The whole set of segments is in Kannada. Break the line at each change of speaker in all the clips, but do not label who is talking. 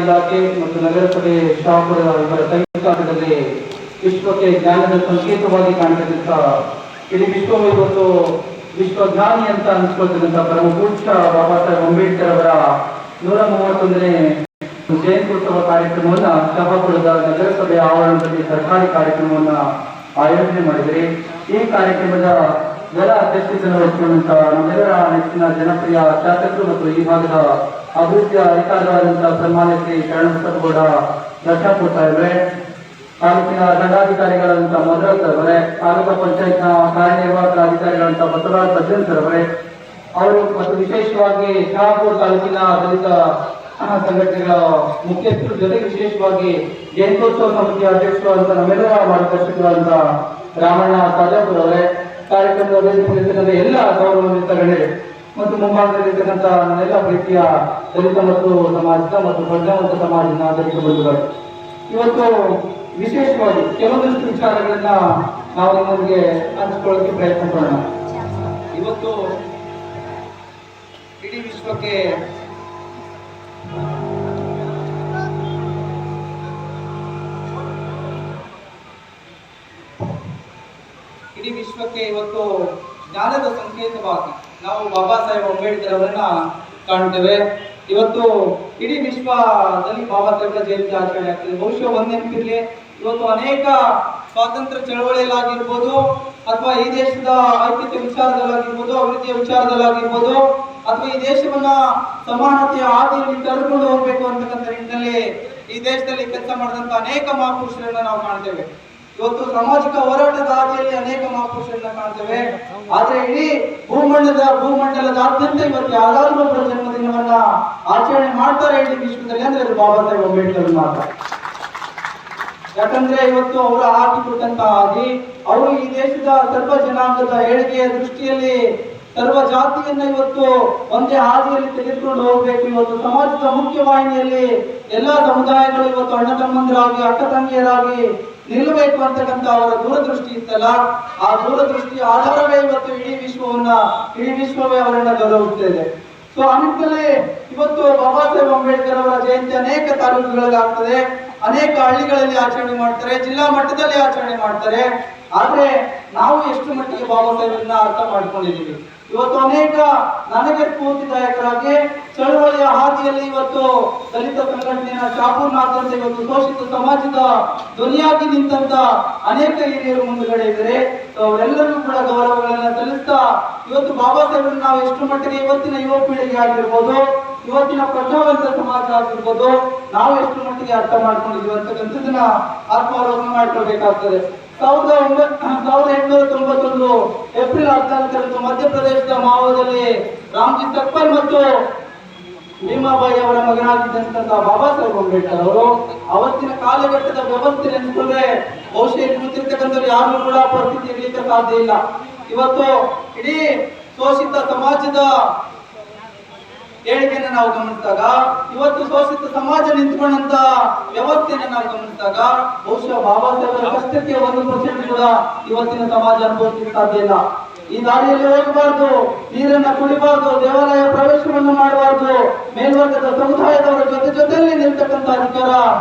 ಇಲಾಖೆ ಮತ್ತು ನಗರಸಭೆ ಶಾಪುರ ಇವರ ಸಂಯುಕ್ತಾಂಗದಲ್ಲಿ ವಿಶ್ವಕ್ಕೆ ಜ್ಞಾನದ ಸಂಕೇತವಾಗಿ ಕಾಣ್ತಕ್ಕಂಥ ಇಡೀ ವಿಶ್ವವು ಇವತ್ತು ವಿಶ್ವಜ್ಞಾನಿ ಅಂತ ಅನ್ಸ್ಕೊಳ್ತಕ್ಕಂಥ ಪರಮ ಪೂಜ್ಯ ಬಾಬಾ ಸಾಹೇಬ್ ಅಂಬೇಡ್ಕರ್ ಅವರ 131ನೇ ಜಯಂತ್ಯುತ್ಸವ ಕಾರ್ಯಕ್ರಮವನ್ನ ಶಹಾಪುರದ ನಗರಸಭೆಯ ಆವರಣದಲ್ಲಿ ಸರ್ಕಾರಿ ಕಾರ್ಯಕ್ರಮವನ್ನ ಆಯೋಜನೆ ಮಾಡಿದರೆ ಈ ಕಾರ್ಯಕ್ರಮದ ಜಲ ಅಧ್ಯಕ್ಷತೆಯನ್ನು ವಹಿಸಿಕೊಂಡಂತ ನಮ್ಮೆಲ್ಲರ ನೆಚ್ಚಿನ ಜನಪ್ರಿಯ ಶಾಸಕರು ಮತ್ತು ಈ ಭಾಗದ ಅಭಿವೃದ್ಧಿಯ ಅಧಿಕಾರಿಗಳಾದಂತಹ ಸನ್ಮಾನ್ಯ ಶ್ರೀ ಶರಣಬಸಪ್ಪಗೌಡ ದರ್ಶಾಪುರ ಸಾಹೇಬ್ರೆ, ತಾಲೂಕಿನ ದಂಡಾಧಿಕಾರಿಗಳಾದಂತಹ ಮಧುರತ್ ಅವರೇ, ತಾಲೂಕು ಪಂಚಾಯತ್ನ ಕಾರ್ಯನಿರ್ವಾಹಕ ಅಧಿಕಾರಿಗಳಂತಹ ಬಸವರಾಜ್ ಸಜ್ಜನ್ ಸರ್ ಅವರೇ, ಅವರು ಮತ್ತು ವಿಶೇಷವಾಗಿ ಶಹಾಪುರ ತಾಲೂಕಿನ ದಲಿತ ಸಂಘಟನೆಗಳ ಮುಖ್ಯಸ್ಥರು ಜೊತೆಗೆ ವಿಶೇಷವಾಗಿ ಜಯಂತ್ಯೋತ್ಸವ ಸಮಿತಿಯ ಅಧ್ಯಕ್ಷರು ಅಂತ ನಮ್ಮೆಲ್ಲರ ಮಾರ್ಗದರ್ಶಕರಾದಂತಹ ರಾಮಣ್ಣ ಸಾಜಾಪುರ ಅವರೇ, ಕಾರ್ಯಕ್ರಮದ ವೇದಿಕೆಯಲ್ಲಿರ್ತಕ್ಕಂಥ ಎಲ್ಲ ಗೌರವಾನ್ವಿತ ಗಣ್ಯರು ಮತ್ತು ಮುಂಭಾಗದಲ್ಲಿರ್ತಕ್ಕಂಥ ನನ್ನೆಲ್ಲ ಪ್ರೀತಿಯ ದಲಿತ ಮತ್ತು ಸಮಾಜದ ಮತ್ತು ಪ್ರಜ್ಞಾವಂತ ಸಮಾಜದ ನಾಗರಿಕ ಬಂಧುಗಳು, ಇವತ್ತು ವಿಶೇಷವಾಗಿ ಕೆಲವೊಂದಿಷ್ಟು ವಿಚಾರಗಳನ್ನ ನಾವು ನಿಮಗೆ ಹಂಚಿಕೊಳ್ಳಕ್ಕೆ ಪ್ರಯತ್ನ ಮಾಡೋಣ. ಇವತ್ತು ಇಡೀ ವಿಶ್ವಕ್ಕೆ ಇವತ್ತು ಜ್ಞಾನದ ಸಂಕೇತವಾಗಿ ನಾವು ಬಾಬಾ ಸಾಹೇಬ್ ಅಂಬೇಡ್ಕರ್ ಅವರನ್ನ ಕಾಣ್ತೇವೆ. ಇವತ್ತು ಇಡೀ ವಿಶ್ವದಲ್ಲಿ ಬಾಬಾ ಸಾಹೇಬರ ಜಯಂತಿ ಆಚರಣೆ ಆಗ್ತದೆ. ಬಹುಶಃ ಒಂದ್ ನೆನಪಿರ್ಲಿ, ಇವತ್ತು ಅನೇಕ ಸ್ವಾತಂತ್ರ್ಯ ಚಳವಳಿಯಲ್ಲಾಗಿರ್ಬೋದು ಅಥವಾ ಈ ದೇಶದ ಐಕ್ಯತೆ ವಿಚಾರದಲ್ಲಾಗಿರ್ಬೋದು, ಅಭಿವೃದ್ಧಿಯ ವಿಚಾರದಲ್ಲಾಗಿರ್ಬೋದು, ಅಥವಾ ಈ ದೇಶವನ್ನ ಸಮಾನತೆಯ ಹಾದಿಯಲ್ಲಿ ಕರೆದುಕೊಂಡು ಹೋಗ್ಬೇಕು ಅಂತಕ್ಕಂಥ ನಿಟ್ಟಿನಲ್ಲಿ ಈ ದೇಶದಲ್ಲಿ ಕೆಲಸ ಮಾಡಿದಂತ ಅನೇಕ ಮಹಾಪುರುಷರನ್ನ ನಾವು ಕಾಣ್ತೇವೆ. ಇವತ್ತು ಸಾಮಾಜಿಕ ಹೋರಾಟದ ಹಾದಿಯಲ್ಲಿ ಅನೇಕ ಮಹಾಪುರುಷರನ್ನ ಕಾಣ್ತೇವೆ. ಆದ್ರೆ ಇಡೀ ಭೂಮಂಡಲದಾದ್ಯಂತ ಇವತ್ತು ಯಾವ್ದಾದ್ರು ಒಬ್ಬರ ಜನ್ಮದಿನವನ್ನ ಆಚರಣೆ ಮಾಡ್ತಾರೆ ಇಡೀ ವಿಶ್ವದಲ್ಲಿ ಅಂದ್ರೆ ಅದು ಬಾಬಾ ಸಾಹೇಬ್ ಅಂಬೇಡ್ಕರ್ ಮಾತ್ರ. ಯಾಕಂದ್ರೆ ಇವತ್ತು ಅವರು ಹಾಕಿಕೊಟ್ಟಂತ ಹಾದಿ, ಅವರು ಈ ದೇಶದ ಸರ್ವ ಜನಾಂಗದ ಏಳಿಗೆಯ ದೃಷ್ಟಿಯಲ್ಲಿ ಸರ್ವ ಜಾತಿಯನ್ನ ಇವತ್ತು ಒಂದೇ ಹಾದಿಯಲ್ಲಿ ತೆಗೆದುಕೊಂಡು ಹೋಗ್ಬೇಕು. ಇವತ್ತು ಸಮಾಜದ ಮುಖ್ಯವಾಹಿನಿಯಲ್ಲಿ ಎಲ್ಲಾ ಸಮುದಾಯಗಳು ಇವತ್ತು ಅಣ್ಣ ತಮ್ಮಂದಿರಾಗಿ ಅಕ್ಕ ತಂಗಿಯರಾಗಿ ನಿಲ್ಲಬೇಕು ಅಂತಕ್ಕಂಥ ಅವರ ದೂರದೃಷ್ಟಿ ಇತ್ತಲ್ಲ, ಆ ದೂರದೃಷ್ಟಿಯ ಆಧಾರವೇ ಇವತ್ತು ಇಡೀ ವಿಶ್ವವೇ ಅವರನ್ನ ಗೌರವಿಸುತ್ತಿದೆ. ಸೊ ಆ ನಿಟ್ಟಿನಲ್ಲಿ ಇವತ್ತು ಬಾಬಾ ಸಾಹೇಬ್ ಅಂಬೇಡ್ಕರ್ ಅವರ ಜಯಂತಿ ಅನೇಕ ತಾಲೂಕುಗಳಲ್ಲಿ ಆಗ್ತದೆ, ಅನೇಕ ಹಳ್ಳಿಗಳಲ್ಲಿ ಆಚರಣೆ ಮಾಡ್ತಾರೆ, ಜಿಲ್ಲಾ ಮಟ್ಟದಲ್ಲಿ ಆಚರಣೆ ಮಾಡ್ತಾರೆ. ಆದ್ರೆ ನಾವು ಎಷ್ಟು ಮಟ್ಟಿಗೆ ಬಾಬಾ ಸಾಹೇಬರನ್ನ ಅರ್ಥ ಮಾಡ್ಕೊಂಡಿದ್ದೀವಿ? ಇವತ್ತು ಅನೇಕ ನನಗೆ ಸ್ಫೂರ್ತಿದಾಯಕರಾಗಿ ಚಳವಳಿಯ ಹಾದಿಯಲ್ಲಿ ಇವತ್ತು ದಲಿತ ಸಂಘಟನೆಯ ಶಾಪುರ್ನಾದ್ಯಂತ ಇವತ್ತು ಶೋಷಿತ ಸಮಾಜದ ಧ್ವನಿಯಾಗಿ ನಿಂತ ಅನೇಕ ಹಿರಿಯರು ಮುಂದುಗಡೆ ಇದ್ದಾರೆ. ಅವರೆಲ್ಲರಿಗೂ ಕೂಡ ಗೌರವಗಳನ್ನ ಸಲ್ಲಿಸ್ತಾ ಇವತ್ತು ಬಾಬಾ ಸಾಹೇಬರನ್ನ ನಾವು ಎಷ್ಟು ಮಟ್ಟಿಗೆ ಇವತ್ತಿನ ಯುವ ಪೀಳಿಗೆ ಆಗಿರ್ಬೋದು, ಇವತ್ತಿನ ಪ್ರಜ್ಞಾವಂತ ಸಮಾಜ ಆಗಿರ್ಬೋದು, ನಾವು ಎಷ್ಟು ಮಟ್ಟಿಗೆ ಅರ್ಥ ಮಾಡ್ಕೊಂಡಿದ್ದೀವಿ ಅಂತಕ್ಕಂಥದ್ದನ್ನ ಆತ್ಮಾವಲೋಕನ ಮಾಡ್ಕೊಳ್ಬೇಕಾಗ್ತದೆ. 1891 ಏಪ್ರಿಲ್ 14ರಂದು ಮಧ್ಯಪ್ರದೇಶದ ಮಾವೋದಲ್ಲಿ ರಾಮ್ಜಿ ಸಕ್ಪಲ್ ಮತ್ತು ಭೀಮಾಬಾಯಿ ಅವರ ಮಗನಾಗಿದ್ದಂತಹ ಬಾಬಾ ಸಾಹೇಬ್ ಅಂಬೇಡ್ಕರ್ ಅವರು ಅವತ್ತಿನ ಕಾಲಘಟ್ಟದ ವ್ಯವಸ್ಥೆ ನೆನೆಸಿಕೊಂಡ್ರೆ ಬಹುಶಃ ಕೂತಿರ್ತಕ್ಕಂಥವ್ರು ಯಾರು ಕೂಡ ಪರಿಸ್ಥಿತಿ ಇರಲಿಕ್ಕೆ ಸಾಧ್ಯ ಇಲ್ಲ. ಇವತ್ತು ಇಡೀ ಶೋಷಿತ ಸಮಾಜದ ಏಳಿಗೆಯನ್ನು ನಾವು ಗಮನಿಸಿದಾಗ, ಇವತ್ತು ಶೋಷಿತ ಸಮಾಜ ನಿಂತ್ಕೊಂಡಂತ ವ್ಯವಸ್ಥೆಯನ್ನು ನಾವು ಗಮನಿಸಿದಾಗ ಬಹುಶಃ ಬಾಬಾ ಸಾಹೇಬರ ಕಷ್ಟಕ್ಕೆ 1% ಕೂಡ ಇವತ್ತಿನ ಸಮಾಜ ಅನುಭವಿಸಲಿಕ್ಕೆ ಸಾಧ್ಯ ಇಲ್ಲ. ಈ ದಾರಿಯಲ್ಲಿ ಹೋಗಬಾರ್ದು, ನೀರನ್ನ ಕುಡಿಬಾರ್ದು, ದೇವಾಲಯ ಪ್ರವೇಶವನ್ನು ಮಾಡಬಾರ್ದು, ಮೇಲ್ವರ್ಗದ ಸಮುದಾಯದವರ ಜೊತೆಯಲ್ಲಿ ನಿಲ್ತಕ್ಕಂಥ ಅಧಿಕಾರ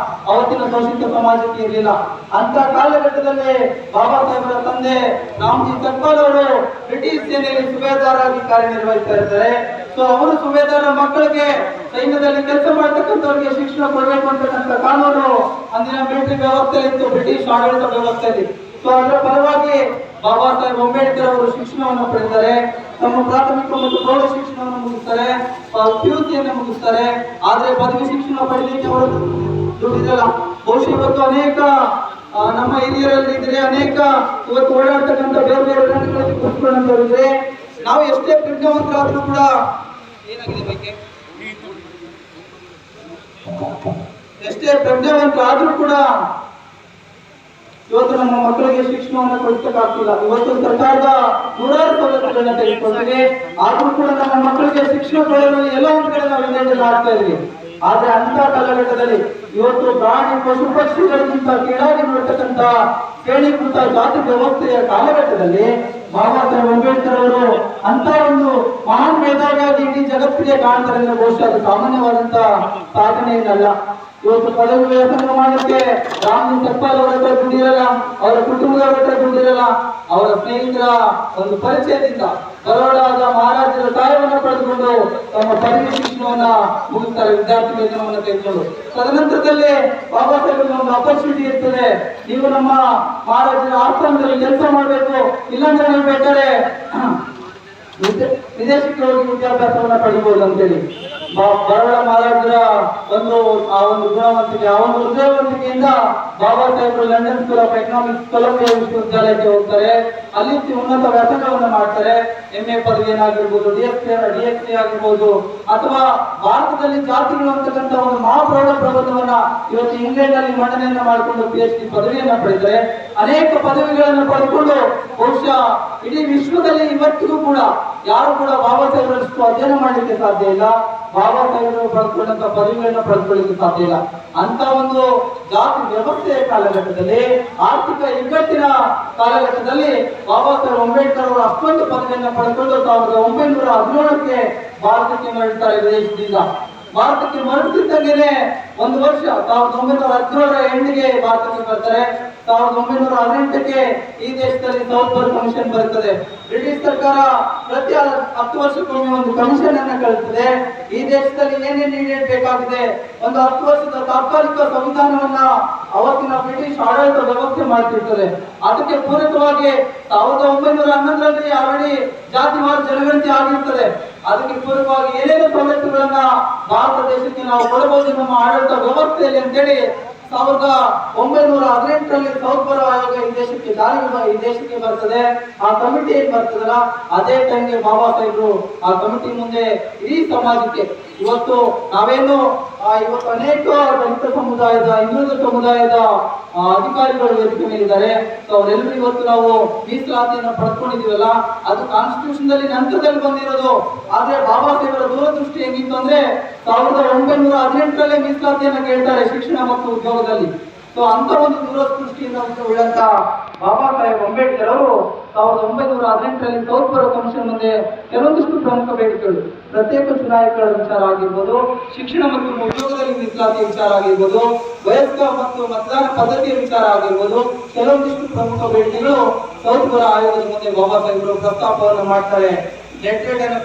ಅವತ್ತಿನ ಶೋಷಿತ ಸಮಾಜಕ್ಕೆ ಇರಲಿಲ್ಲ. ಅಂತ ಕಾಲಘಟ್ಟದಲ್ಲಿ ಬಾಬಾ ಸಾಹೇಬರ ತಂದೆ ರಾಮ್ಜಿ ಸಕ್ಪಾಲ್ ಅವರು ಬ್ರಿಟಿಷ್ ಸೇನೆಯಲ್ಲಿ ಸುಬೇದಾರಾಗಿ ಕಾರ್ಯನಿರ್ವಹಿಸ್ತಾ ಇರ್ತಾರೆ. ಸೊ ಅವರು ಸುಬೇದಾರ ಮಕ್ಕಳಿಗೆ ಸೈನ್ಯದಲ್ಲಿ ಕೆಲಸ ಮಾಡ್ತಕ್ಕಂಥವ್ರಿಗೆ ಶಿಕ್ಷಣ ಕೊಡಬೇಕು ಅಂತಕ್ಕಂಥ ಕಾನೂನು ಅಂದಿನ ಮಿಲಿಟರಿ ವ್ಯವಸ್ಥೆಯಲ್ಲಿ ಇತ್ತು, ಬ್ರಿಟಿಷ್ ಆಡಳಿತ ವ್ಯವಸ್ಥೆಯಲ್ಲಿ. ಸೊ ಅದರ ಪರವಾಗಿ ಬಾಬಾ ಸಾಹೇಬ್ ಅಂಬೇಡ್ಕರ್ ಅವರು ಶಿಕ್ಷಣವನ್ನು ಪಡೆದಿದ್ದಾರೆ. ತಮ್ಮ ಪ್ರಾಥಮಿಕ ಮತ್ತು ಪ್ರೌಢ ಶಿಕ್ಷಣವನ್ನು ಮುಗಿಸ್ತಾರೆ, ಪಿಯುಸಿಯನ್ನು ಮುಗಿಸ್ತಾರೆ. ಆದ್ರೆ ಪದವಿ ಶಿಕ್ಷಣ ಪಡೆಯಲಿಕ್ಕೆ ಅವರು ದುಡ್ಡಿರಲ್ಲ. ಬಹುಶಃ ಇವತ್ತು ಅನೇಕ ನಮ್ಮ ಹಿರಿಯರಲ್ಲಿ ಇದ್ರೆ, ಅನೇಕ ಇವತ್ತು ಓಡಾಡ್ತಕ್ಕಂಥ ಬೇರೆ ಬೇರೆ ರಂಗಗಳಲ್ಲಿ ಕೂತ್ಕೊಂಡಂತವರಿದ್ರೆ, ನಾವು ಎಷ್ಟೇ ಪ್ರಜ್ಞಾವಂತರಾದ್ರೂ ಕೂಡ ಏನಾಗಿದೆ ಬಗ್ಗೆ ಎಷ್ಟೇ ಪ್ರಜ್ಞಾವಂತರಾದ್ರೂ ಕೂಡ ಇವತ್ತು ನಮ್ಮ ಮಕ್ಕಳಿಗೆ ಶಿಕ್ಷಣವನ್ನು ಕೊಡಿಸಕ್ಕಾಗ್ತಿಲ್ಲ. ಇವತ್ತು ಸರ್ಕಾರದ ನೂರಾರು ಸವಲತ್ತುಗಳನ್ನ ತೆಗೆದುಕೊಂಡಿದೆ, ಆದ್ರೂ ಕೂಡ ನಮ್ಮ ಮಕ್ಕಳಿಗೆ ಶಿಕ್ಷಣ ಕೊಡುವಲ್ಲಿ ಎಲ್ಲ ಒಂದ್ ಕಡೆ ನಾವು ವಿಲೇಜಲ್ಲಿ ಆಗ್ತಾ ಇದ್ವಿ. ಆದ್ರೆ ಅಂತ ಕಾಲಘಟ್ಟದಲ್ಲಿ ಇವತ್ತು ಪ್ರಾಣಿ ಪಶು ಪಕ್ಷಿಗಳಿಗಿಂತ ಕೀಳಾಗಿ ನೋಡ್ತಕ್ಕಂಥ ಶ್ರೇಣೀಕೃತ ಜಾತಿ ವ್ಯವಸ್ಥೆಯ ಕಾಲಘಟ್ಟದಲ್ಲಿ ಬಾಬಾ ಸಾಹೇಬ್ ಅಂಬೇಡ್ಕರ್ ಅವರು ಅಂತ ಒಂದು ಮಹಾನ್ ಮೇಧಾವಿಯಾಗಿ ಇಡೀ ಜಗತ್ತಿಗೆ ಕಾಣ್ತಾರೆ ಅಂದ್ರೆ ಬಹುಶಃ ಅದು ಸಾಮಾನ್ಯವಾದಂತ ಸಾಧನೆ ಏನಲ್ಲ. ಇವತ್ತು ಪದವಿ ವ್ಯಾಸಂಗ ಮಾಡಲಿಕ್ಕೆ ರಾಮಜಿ ಸಕ್ಪಾಲ್ ಅವರ ಹತ್ರ ದುಡ್ಡಿರಲ್ಲ, ಅವರ ಕುಟುಂಬದವರ ಹತ್ರ ದುಡ್ಡಿರಲ್ಲ. ಅವರ ಸ್ನೇಹಿತರ ಒಂದು ಪರಿಚಯದಿಂದ ಬರೋಡಾದ ಮಹಾರಾಜರ ಸಹಾಯವನ್ನು ಪಡೆದುಕೊಂಡು ತಮ್ಮ ಪದವಿ ಶಿಕ್ಷಣವನ್ನ ಮುಗಿಸ್ತಾರೆ, ವಿದ್ಯಾರ್ಥಿ ವೇತನವನ್ನು ತೆಗೆದುಕೊಂಡು. ತದನಂತರದಲ್ಲಿ ಬಾಬಾ ಸಾಹೇಬ್ ಒಂದು ಅಪರ್ಚುನಿಟಿ ಇರ್ತದೆ, ನೀವು ನಮ್ಮ ಮಹಾರಾಜರ ಆಸ್ಥಾನದಲ್ಲಿ ಕೆಲಸ ಮಾಡಬೇಕು, ಇಲ್ಲಾಂದ್ರೆ ನೀವು ಬೇಕಾದ್ರೆ ವಿದೇಶಕ್ಕೆ ಹೋಗಿ ವಿದ್ಯಾಭ್ಯಾಸವನ್ನ ಪಡಿಬಹುದು ಅಂತೇಳಿ ಬರೋಡ ಮಹಾರಾಜರ ಒಂದು ಗುಣವಂತಿಕೆ, ಆ ಒಂದು ಹೃದಯವಂತಿಕೆಯಿಂದ ಬಾಬಾ ಸಾಹೇಬರು London School of Economics Columbia ವಿಶ್ವವಿದ್ಯಾಲಯಕ್ಕೆ ಹೋಗ್ತಾರೆ. ಅಲ್ಲಿ ಉನ್ನತ ವ್ಯಾಸಂಗವನ್ನು ಮಾಡ್ತಾರೆ. MA ಪದವಿಯನ್ನಾಗಿರ್ಬೋದು, DSc ಆಗಿರ್ಬೋದು, ಅಥವಾ ಭಾರತದಲ್ಲಿ ಜಾತಿಗಳು ಅಂತಕ್ಕಂಥ ಒಂದು ಮಹಾಪ್ರೌಢ ಪ್ರಬಂಧವನ್ನ ಇವತ್ತು ಇಂಗ್ಲೆಂಡ್ ನಲ್ಲಿ ಮಂಡನೆಯನ್ನ ಮಾಡಿಕೊಂಡು PhD ಪದವಿಯನ್ನ ಪಡೆದರೆ, ಅನೇಕ ಪದವಿಗಳನ್ನು ಪಡೆದುಕೊಂಡು ಬಹುಶಃ ಇಡೀ ವಿಶ್ವದಲ್ಲಿ ಇವತ್ತಿಗೂ ಕೂಡ ಯಾರು ಕೂಡ ಬಾಬಾ ಸಾಹೇಬರಷ್ಟು ಅಧ್ಯಯನ ಮಾಡಲಿಕ್ಕೆ ಸಾಧ್ಯ ಇಲ್ಲ, ಬಾಬಾ ಸಾಹೇಬರು ಪಡೆದುಕೊಂಡಂತ ಪದವಿಗಳನ್ನು ಪಡೆದುಕೊಳ್ಳಿಕ್ಕೆ ಸಾಧ್ಯ ಇಲ್ಲ. ಅಂತ ಒಂದು ಜಾತಿ ವ್ಯವಸ್ಥೆಯ ಕಾಲಘಟ್ಟದಲ್ಲಿ, ಆರ್ಥಿಕ ಇಕ್ಕಟ್ಟಿನ ಕಾಲಘಟ್ಟದಲ್ಲಿ ಬಾಬಾ ಸಾಹೇಬ್ ಅಂಬೇಡ್ಕರ್ ಅವರು ಅಷ್ಟೊಂದು ಪದವಿಯನ್ನು ಪಡೆದುಕೊಂಡು 1917ಕ್ಕೆ ಭಾರತಕ್ಕೆ ಮರಳುತ್ತಾರೆ. ವಿದೇಶದಿಂದ ಭಾರತಕ್ಕೆ ಮರಳುತ್ತಿದ್ದಂಗೆನೆ ಒಂದು ವರ್ಷ 1917ರ ಎಂಡಿಗೆ ಭಾರತಕ್ಕೆ ಬರ್ತಾರೆ. 1918ಕ್ಕೆ ಈ ದೇಶದಲ್ಲಿ ಸೌತ್ ಬರ್ಗ್ ಕಮಿಷನ್ ಬರುತ್ತದೆ. ಬ್ರಿಟಿಷ್ ಸರ್ಕಾರ ಪ್ರತಿ 10 ವರ್ಷಕ್ಕೊಮ್ಮೆ ಒಂದು ಕಮಿಷನ್ ಅನ್ನ ಕಳಿಸ್ತದೆ. ಈ ದೇಶದಲ್ಲಿ ಏನೇನು ನೀಡೇಟ್ ಬೇಕಾಗಿದೆ, ಒಂದು 10 ವರ್ಷದ ತಾತ್ಕಾಲಿಕ ಸಂವಿಧಾನವನ್ನ ಅವತ್ತಿನ ಬ್ರಿಟಿಷ್ ಆಡಳಿತ ವ್ಯವಸ್ಥೆ ಮಾಡ್ತಿರ್ತದೆ. ಅದಕ್ಕೆ ಪೂರಕವಾಗಿ 1911ರಲ್ಲಿ ಆಲ್ರೆಡಿ ಜಾತಿವಾರ ಜನಗಣತಿ ಆಗಿರ್ತದೆ. ಅದಕ್ಕೆ ಪೂರಕವಾಗಿ ಏನೇನು ಸವಲತ್ತುಗಳನ್ನ ಭಾರತ ದೇಶಕ್ಕೆ ನಾವು ಕೊಡಬಹುದು ನಮ್ಮ ಆಡಳಿತ ವ್ಯವಸ್ಥೆಯಲ್ಲಿ ಅಂತೇಳಿ 1918ರಲ್ಲಿ ಸೌತ್ ಬರೋ ಆಯೋಗ ಈ ದೇಶಕ್ಕೆ ಬರ್ತದೆ. ಆ ಕಮಿಟಿ ಏನ್ ಬರ್ತದಲ್ಲ, ಅದೇ ಟೈಮ್ಗೆ ಬಾಬಾ ಸಾಹೇಬರು ಆ ಕಮಿಟಿ ಮುಂದೆ ಇಡೀ ಸಮಾಜಕ್ಕೆ ಇವತ್ತು ನಾವೇನು ಇವತ್ತು ಅನೇಕ ದಲಿತ ಸಮುದಾಯದ, ಹಿಂದುಳಿದ ಸಮುದಾಯದ ಅಧಿಕಾರಿಗಳು ವೇದಿಕೆ ಮೇಲಿದ್ದಾರೆ. ಅವರೆಲ್ಲರೂ ಇವತ್ತು ನಾವು ಮೀಸಲಾತಿಯನ್ನು ಪಡ್ಕೊಂಡಿದೀವಲ್ಲ, ಅದು ಕಾನ್ಸ್ಟಿಟ್ಯೂಷನ್ ನಲ್ಲಿ ನಂತರದಲ್ಲಿ ಬಂದಿರೋದು. ಆದ್ರೆ ಬಾಬಾ ಸಾಹೇಬರ ದೂರದೃಷ್ಟಿ ಹೆಂಗಿತ್ತು ಅಂದ್ರೆ 1918ರಲ್ಲೇ ಮೀಸಲಾತಿಯನ್ನು ಕೇಳ್ತಾರೆ ಶಿಕ್ಷಣ ಮತ್ತು ಉದ್ಯೋಗದಲ್ಲಿ. ಅಂತ ಒಂದು ದೂರದೃಷ್ಟಿಯಿಂದ ಉಳ್ಳಂತ ಬಾಬಾ ಸಾಹೇಬ್ ಅಂಬೇಡ್ಕರ್ ಅವರು 1918ರಲ್ಲಿ ಸೌತ್ ಬರೋ ಕಮಿಷನ್ ಮುಂದೆ ಕೆಲವೊಂದಿಷ್ಟು ಪ್ರಮುಖ ಬೇಡಿಕೆಗಳು, ಪ್ರತ್ಯೇಕ ಚುನಾಯಿತರ ವಿಚಾರ ಆಗಿರ್ಬೋದು, ಶಿಕ್ಷಣ ಮತ್ತು ಉದ್ಯೋಗದಲ್ಲಿ ಮೀಸಲಾತಿ ವಿಚಾರ ಆಗಿರ್ಬೋದು, ವಯಸ್ಕ ಮತ್ತು ಮತದಾನ ಪದ್ಧತಿಯ ವಿಚಾರ ಆಗಿರ್ಬೋದು, ಕೆಲವೊಂದಿಷ್ಟು ಪ್ರಮುಖ ಬೇಡಿಕೆಗಳು ಸೌತ್ ಬರೋ ಆಯೋಗದ ಮುಂದೆ ಬಾಬಾ ಸಾಹೇಬರು ಪ್ರಸ್ತಾಪವನ್ನು ಮಾಡ್ತಾರೆ. ಲೆಟರ್ ಅನ್ನ